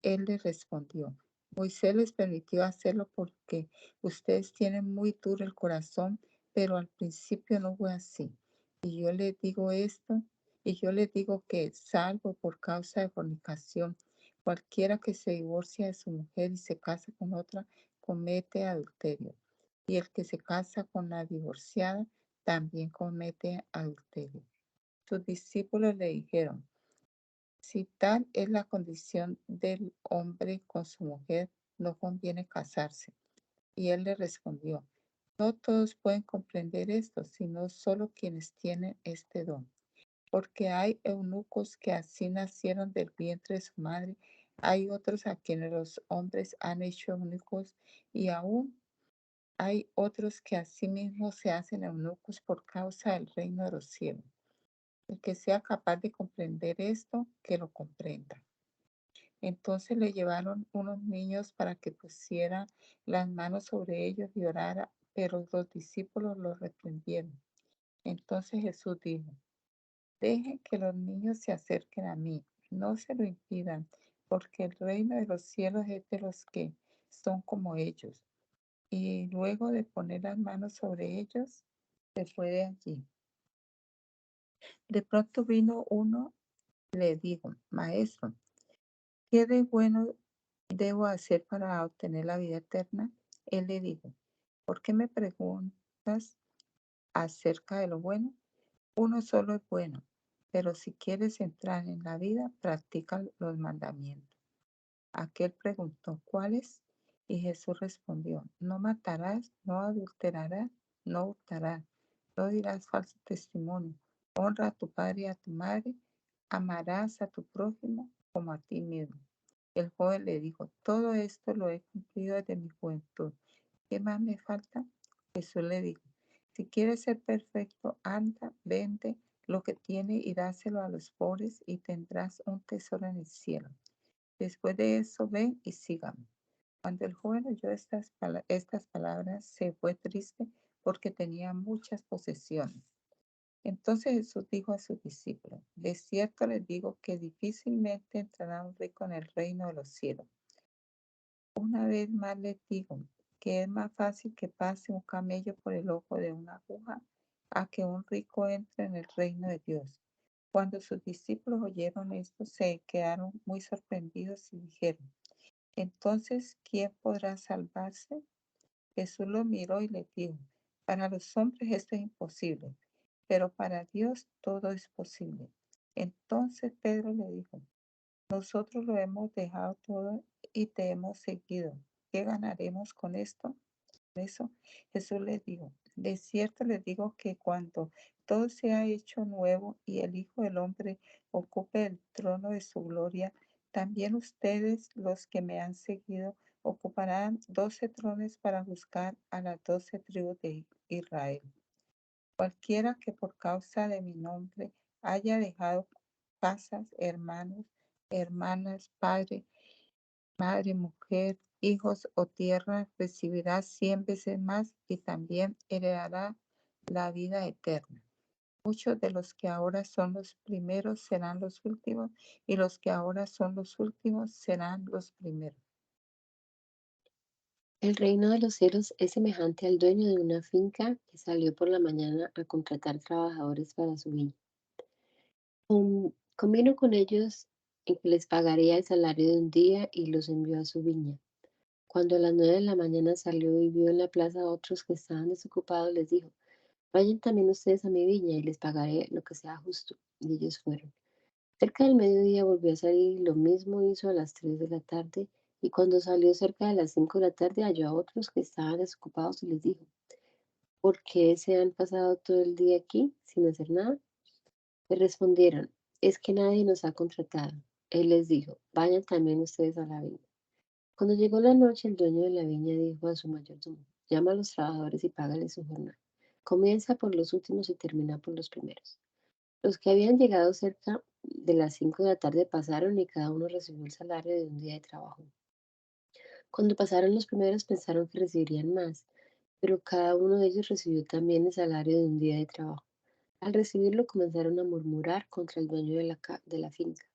Él les respondió: Moisés les permitió hacerlo porque ustedes tienen muy duro el corazón, pero al principio no fue así. Y yo les digo esto, y yo les digo que, salvo por causa de fornicación, cualquiera que se divorcia de su mujer y se casa con otra, comete adulterio. Y el que se casa con la divorciada también comete adulterio. Sus discípulos le dijeron: si tal es la condición del hombre con su mujer, no conviene casarse. Y él le respondió: no todos pueden comprender esto, sino solo quienes tienen este don. Porque hay eunucos que así nacieron del vientre de su madre, hay otros a quienes los hombres han hecho eunucos, y aún hay otros que asimismo se hacen eunucos por causa del reino de los cielos. El que sea capaz de comprender esto, que lo comprenda. Entonces le llevaron unos niños para que pusiera las manos sobre ellos y orara, pero los discípulos los reprendieron. Entonces Jesús dijo: dejen que los niños se acerquen a mí, no se lo impidan, porque el reino de los cielos es de los que son como ellos. Y luego de poner las manos sobre ellos, se fue de allí. De pronto vino uno y le dijo: maestro, ¿qué de bueno debo hacer para obtener la vida eterna? Él le dijo: ¿por qué me preguntas acerca de lo bueno? Uno solo es bueno, pero si quieres entrar en la vida, practica los mandamientos. Aquel preguntó: ¿cuáles? Y Jesús respondió: no matarás, no adulterarás, no hurtarás, no dirás falso testimonio, honra a tu padre y a tu madre, amarás a tu prójimo como a ti mismo. El joven le dijo: todo esto lo he cumplido desde mi juventud. ¿Qué más me falta? Jesús le dijo: si quieres ser perfecto, anda, vende lo que tienes y dáselo a los pobres y tendrás un tesoro en el cielo. Después de eso, ven y sígame. Cuando el joven oyó estas palabras, se fue triste porque tenía muchas posesiones. Entonces Jesús dijo a sus discípulos: de cierto les digo que difícilmente entrará un rico en el reino de los cielos. Una vez más les digo que es más fácil que pase un camello por el ojo de una aguja a que un rico entre en el reino de Dios. Cuando sus discípulos oyeron esto, se quedaron muy sorprendidos y dijeron: entonces, ¿quién podrá salvarse? Jesús lo miró y le dijo: para los hombres esto es imposible, pero para Dios todo es posible. Entonces Pedro le dijo: nosotros lo hemos dejado todo y te hemos seguido. ¿Qué ganaremos con esto? Por eso Jesús les dijo: de cierto les digo que cuando todo sea hecho nuevo y el Hijo del Hombre ocupe el trono de su gloria, también ustedes, los que me han seguido, ocuparán 12 tronos para juzgar a las 12 tribus de Israel. Cualquiera que por causa de mi nombre haya dejado casas, hermanos, hermanas, padre madre, mujer, hijos o tierra, recibirá 100 veces más y también heredará la vida eterna. Muchos de los que ahora son los primeros serán los últimos, y los que ahora son los últimos serán los primeros. El reino de los cielos es semejante al dueño de una finca que salió por la mañana a contratar trabajadores para su viña. Convino con ellos en que les pagaría el salario de un día y los envió a su viña. Cuando a las 9 de la mañana salió y vio en la plaza a otros que estaban desocupados, les dijo: vayan también ustedes a mi viña y les pagaré lo que sea justo. Y ellos fueron. Cerca del mediodía volvió a salir y lo mismo hizo a las 3 de la tarde. Y cuando salió cerca de las 5 de la tarde, halló a otros que estaban desocupados y les dijo: ¿por qué se han pasado todo el día aquí sin hacer nada? Le respondieron: es que nadie nos ha contratado. Él les dijo: vayan también ustedes a la viña. Cuando llegó la noche, el dueño de la viña dijo a su mayordomo: llama a los trabajadores y págales su jornada. Comienza por los últimos y termina por los primeros. Los que habían llegado cerca de las 5 de la tarde pasaron y cada uno recibió el salario de un día de trabajo. Cuando pasaron los primeros pensaron que recibirían más, pero cada uno de ellos recibió también el salario de un día de trabajo. Al recibirlo comenzaron a murmurar contra el dueño de la finca.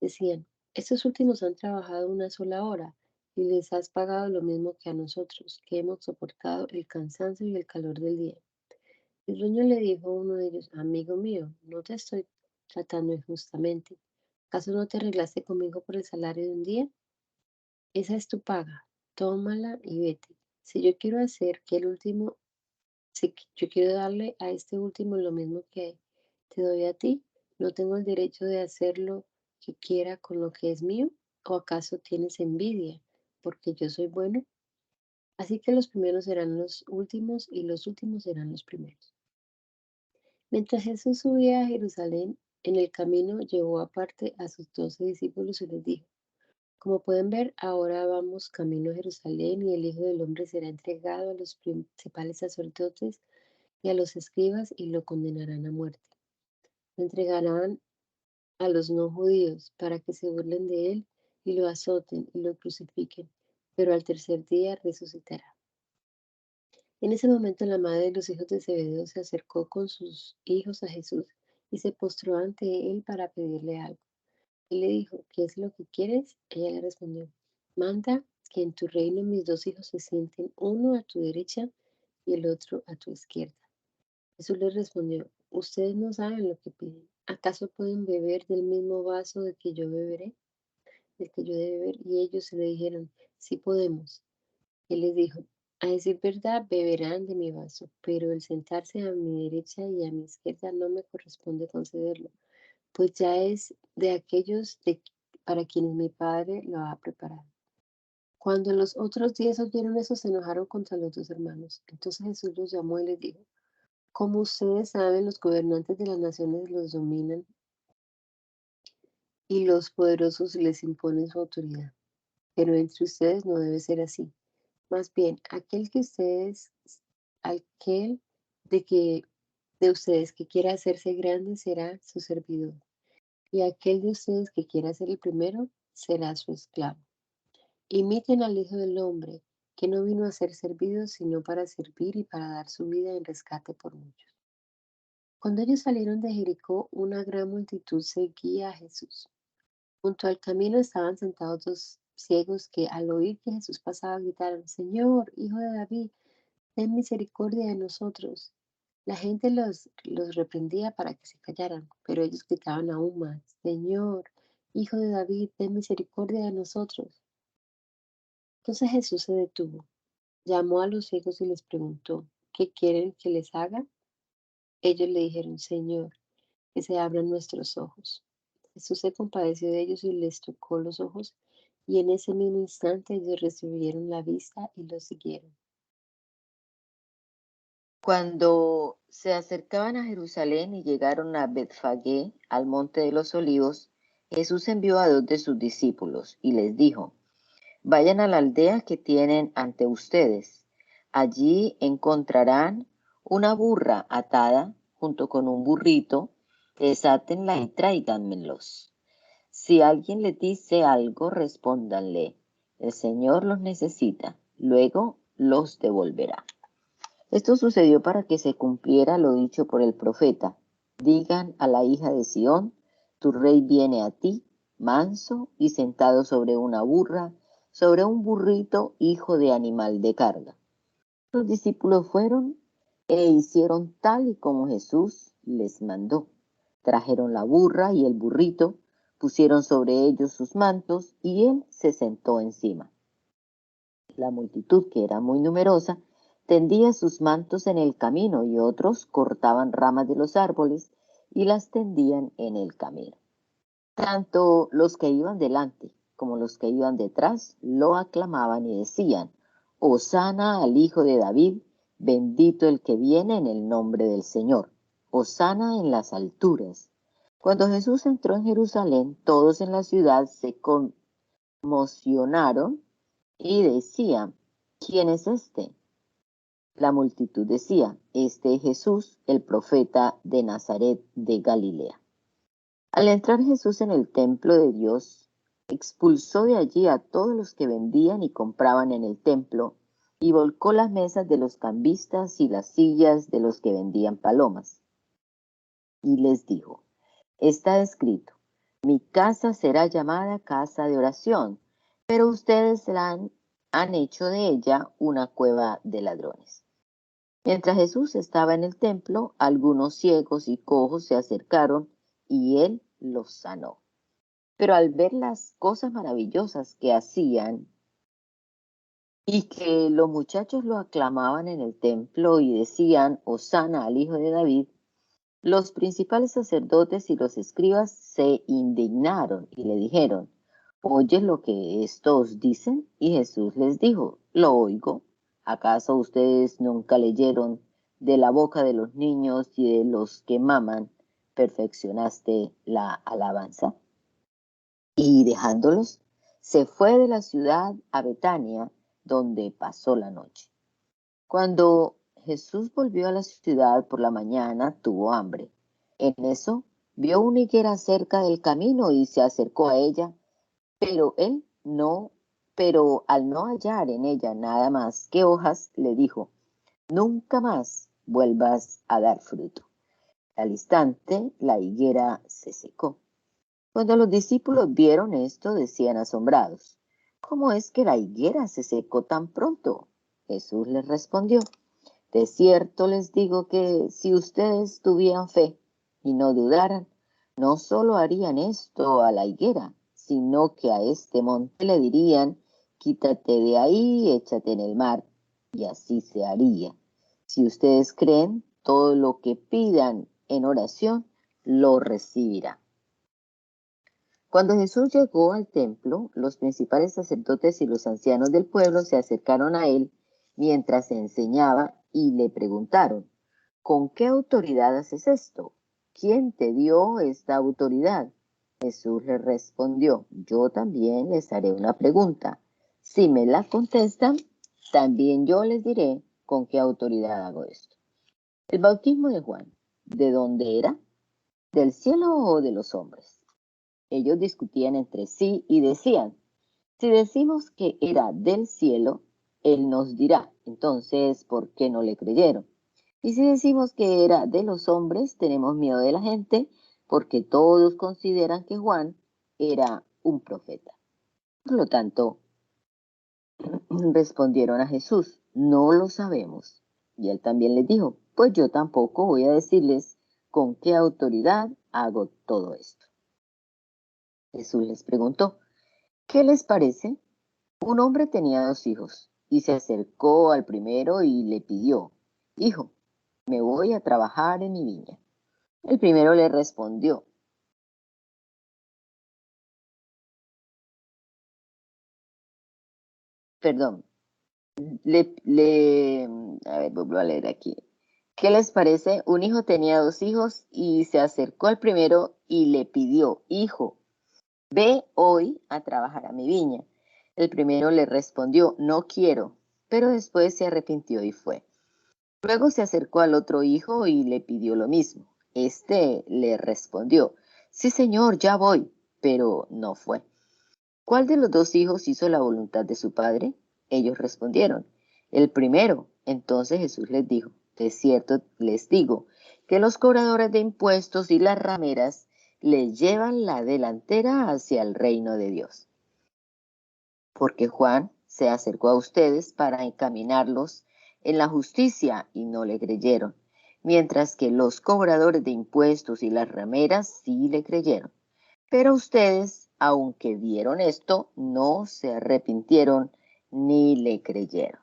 Decían: estos últimos han trabajado una sola hora y les has pagado lo mismo que a nosotros, que hemos soportado el cansancio y el calor del día. El dueño le dijo a uno de ellos: amigo mío, no te estoy tratando injustamente. ¿Acaso no te arreglaste conmigo por el salario de un día? Esa es tu paga, tómala y vete. Si yo quiero hacer que el último, si yo quiero darle a este último lo mismo que te doy a ti, ¿no tengo el derecho de hacer lo que quiera con lo que es mío? ¿O acaso tienes envidia porque yo soy bueno? Así que los primeros serán los últimos y los últimos serán los primeros. Mientras Jesús subía a Jerusalén, en el camino llevó aparte a sus 12 discípulos y les dijo: como pueden ver, ahora vamos camino a Jerusalén y el Hijo del Hombre será entregado a los principales sacerdotes y a los escribas y lo condenarán a muerte. Lo entregarán a los no judíos para que se burlen de él y lo azoten y lo crucifiquen, pero al tercer día resucitará. En ese momento la madre de los hijos de Zebedeo se acercó con sus hijos a Jesús y se postró ante él para pedirle algo. Él le dijo: ¿qué es lo que quieres? Ella le respondió: manda que en tu reino mis 2 hijos se sienten, uno a tu derecha y el otro a tu izquierda. Jesús le respondió: ustedes no saben lo que piden. ¿Acaso pueden beber del mismo vaso del que yo beberé? Del que yo de beber. Y ellos le dijeron: sí podemos. Él les dijo: a decir verdad, beberán de mi vaso, pero el sentarse a mi derecha y a mi izquierda no me corresponde concederlo, pues ya es de aquellos para quienes mi Padre lo ha preparado. Cuando los otros 10 oyeron eso, se enojaron contra los 2 hermanos. Entonces Jesús los llamó y les dijo: como ustedes saben, los gobernantes de las naciones los dominan y los poderosos les imponen su autoridad. Pero entre ustedes no debe ser así. Más bien, aquel de ustedes que quiera hacerse grande será su servidor, y aquel de ustedes que quiera ser el primero será su esclavo. Imiten al Hijo del Hombre, que no vino a ser servido, sino para servir y para dar su vida en rescate por muchos. Cuando ellos salieron de Jericó, una gran multitud seguía a Jesús. Junto al camino estaban sentados 2 ciegos que, al oír que Jesús pasaba, gritaron: Señor, Hijo de David, ten misericordia de nosotros. La gente los reprendía para que se callaran, pero ellos gritaban aún más: Señor, Hijo de David, ten misericordia de nosotros. Entonces Jesús se detuvo, llamó a los ciegos y les preguntó: ¿qué quieren que les haga? Ellos le dijeron: Señor, que se abran nuestros ojos. Jesús se compadeció de ellos y les tocó los ojos, y en ese mismo instante ellos recibieron la vista y lo siguieron. Cuando se acercaban a Jerusalén y llegaron a Betfagé, al monte de los olivos, Jesús envió a 2 de sus discípulos y les dijo: vayan a la aldea que tienen ante ustedes. Allí encontrarán una burra atada junto con un burrito. Desátenla y tráiganmelos. Si alguien les dice algo, respóndanle: El Señor los necesita, luego los devolverá. Esto sucedió para que se cumpliera lo dicho por el profeta. Digan a la hija de Sión, tu rey viene a ti, manso y sentado sobre una burra, sobre un burrito, hijo de animal de carga. Los discípulos fueron e hicieron tal y como Jesús les mandó. Trajeron la burra y el burrito, pusieron sobre ellos sus mantos y él se sentó encima. La multitud, que era muy numerosa, tendía sus mantos en el camino y otros cortaban ramas de los árboles y las tendían en el camino. Tanto los que iban delante como los que iban detrás lo aclamaban y decían, Hosana al Hijo de David, bendito el que viene en el nombre del Señor, Hosana en las alturas. Cuando Jesús entró en Jerusalén, todos en la ciudad se conmocionaron y decían, ¿quién es este? La multitud decía, este es Jesús, el profeta de Nazaret de Galilea. Al entrar Jesús en el templo de Dios, expulsó de allí a todos los que vendían y compraban en el templo y volcó las mesas de los cambistas y las sillas de los que vendían palomas. Y les dijo, está escrito, mi casa será llamada casa de oración, pero ustedes han hecho de ella una cueva de ladrones. Mientras Jesús estaba en el templo, algunos ciegos y cojos se acercaron y él los sanó. Pero al ver las cosas maravillosas que hacían y que los muchachos lo aclamaban en el templo y decían, Hosana al Hijo de David, los principales sacerdotes y los escribas se indignaron y le dijeron, ¿oyes lo que estos dicen? Y Jesús les dijo, lo oigo. ¿Acaso ustedes nunca leyeron de la boca de los niños y de los que maman, perfeccionaste la alabanza? Y dejándolos, se fue de la ciudad a Betania, donde pasó la noche. Cuando Jesús volvió a la ciudad por la mañana, tuvo hambre. En eso, vio una higuera cerca del camino y se acercó a ella, pero al no hallar en ella nada más que hojas, le dijo, nunca más vuelvas a dar fruto. Al instante, la higuera se secó. Cuando los discípulos vieron esto, decían asombrados, ¿cómo es que la higuera se secó tan pronto? Jesús les respondió, de cierto les digo que si ustedes tuvieran fe y no dudaran, no solo harían esto a la higuera, sino que a este monte le dirían, quítate de ahí, échate en el mar, y así se haría. Si ustedes creen, todo lo que pidan en oración, lo recibirán. Cuando Jesús llegó al templo, los principales sacerdotes y los ancianos del pueblo se acercaron a él mientras enseñaba y le preguntaron, ¿con qué autoridad haces esto? ¿Quién te dio esta autoridad? Jesús les respondió, yo también les haré una pregunta. Si me la contestan, también yo les diré con qué autoridad hago esto. El bautismo de Juan, ¿de dónde era? ¿Del cielo o de los hombres? Ellos discutían entre sí y decían, si decimos que era del cielo, él nos dirá, entonces, ¿por qué no le creyeron? Y si decimos que era de los hombres, tenemos miedo de la gente, porque todos consideran que Juan era un profeta. Por lo tanto, respondieron a Jesús, no lo sabemos. Y él también les dijo, pues yo tampoco voy a decirles con qué autoridad hago todo esto. Jesús les preguntó, ¿qué les parece? Un hombre tenía 2 hijos y se acercó al primero y le pidió, hijo, me voy a trabajar en mi viña. El primero le respondió, perdón, a ver, vuelvo a leer aquí. ¿Qué les parece? Un hijo tenía 2 hijos y se acercó al primero y le pidió, hijo, ve hoy a trabajar a mi viña. El primero le respondió, no quiero, pero después se arrepintió y fue. Luego se acercó al otro hijo y le pidió lo mismo. Este le respondió, sí señor, ya voy, pero no fue. ¿Cuál de los dos hijos hizo la voluntad de su padre? Ellos respondieron, el primero. Entonces Jesús les dijo, de cierto les digo, que los cobradores de impuestos y las rameras les llevan la delantera hacia el reino de Dios. Porque Juan se acercó a ustedes para encaminarlos en la justicia y no le creyeron, mientras que los cobradores de impuestos y las rameras sí le creyeron. Pero ustedes, aunque vieron esto, no se arrepintieron ni le creyeron.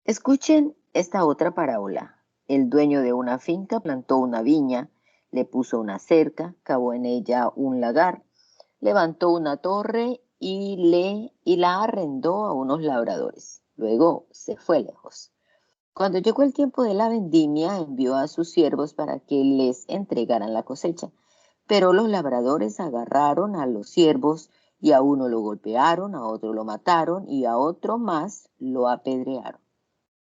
Escuchen esta otra parábola. El dueño de una finca plantó una viña, le puso una cerca, cavó en ella un lagar, levantó una torre y la arrendó a unos labradores. Luego se fue lejos. Cuando llegó el tiempo de la vendimia, envió a sus siervos para que les entregaran la cosecha. Pero los labradores agarraron a los siervos y a uno lo golpearon, a otro lo mataron y a otro más lo apedrearon.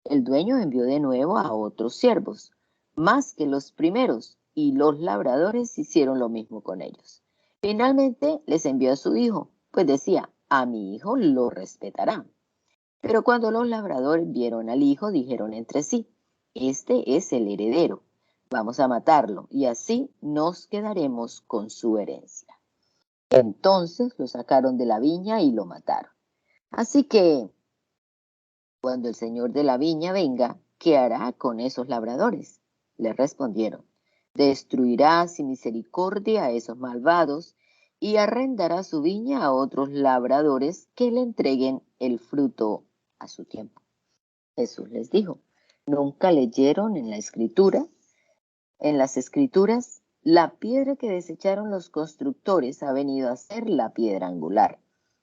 El dueño envió de nuevo a otros siervos, más que los primeros, y los labradores hicieron lo mismo con ellos. Finalmente les envió a su hijo, pues decía, a mi hijo lo respetarán. Pero cuando los labradores vieron al hijo, dijeron entre sí, este es el heredero, vamos a matarlo y así nos quedaremos con su herencia. Entonces lo sacaron de la viña y lo mataron. Así que, cuando el señor de la viña venga, ¿qué hará con esos labradores? Le respondieron, destruirá sin misericordia a esos malvados y arrendará su viña a otros labradores que le entreguen el fruto a su tiempo. Jesús les dijo, ¿nunca leyeron en las escrituras, la piedra que desecharon los constructores ha venido a ser la piedra angular?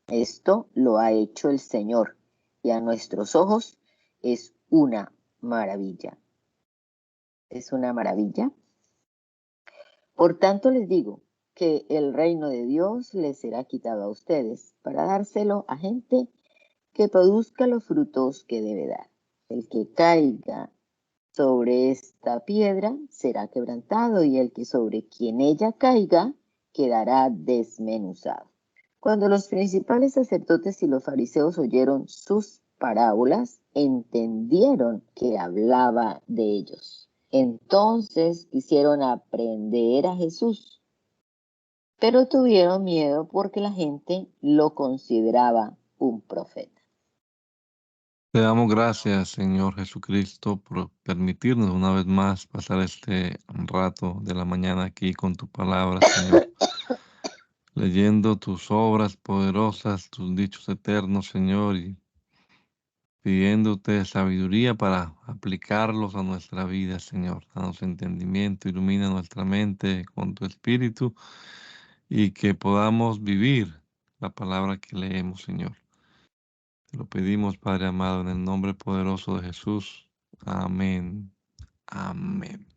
Esto lo ha hecho el Señor y a nuestros ojos es una maravilla. ¿Es una maravilla? Por tanto les digo que el reino de Dios les será quitado a ustedes para dárselo a gente que produzca los frutos que debe dar. El que caiga sobre esta piedra será quebrantado y el que sobre quien ella caiga quedará desmenuzado. Cuando los principales sacerdotes y los fariseos oyeron sus parábolas, entendieron que hablaba de ellos. Entonces quisieron aprender a Jesús, pero tuvieron miedo porque la gente lo consideraba un profeta. Te damos gracias, Señor Jesucristo, por permitirnos una vez más pasar este rato de la mañana aquí con tu palabra, Señor. Leyendo tus obras poderosas, tus dichos eternos, Señor, y pidiéndote sabiduría para aplicarlos a nuestra vida, Señor. Danos entendimiento, ilumina nuestra mente con tu espíritu y que podamos vivir la palabra que leemos, Señor. Te lo pedimos, Padre amado, en el nombre poderoso de Jesús. Amén. Amén.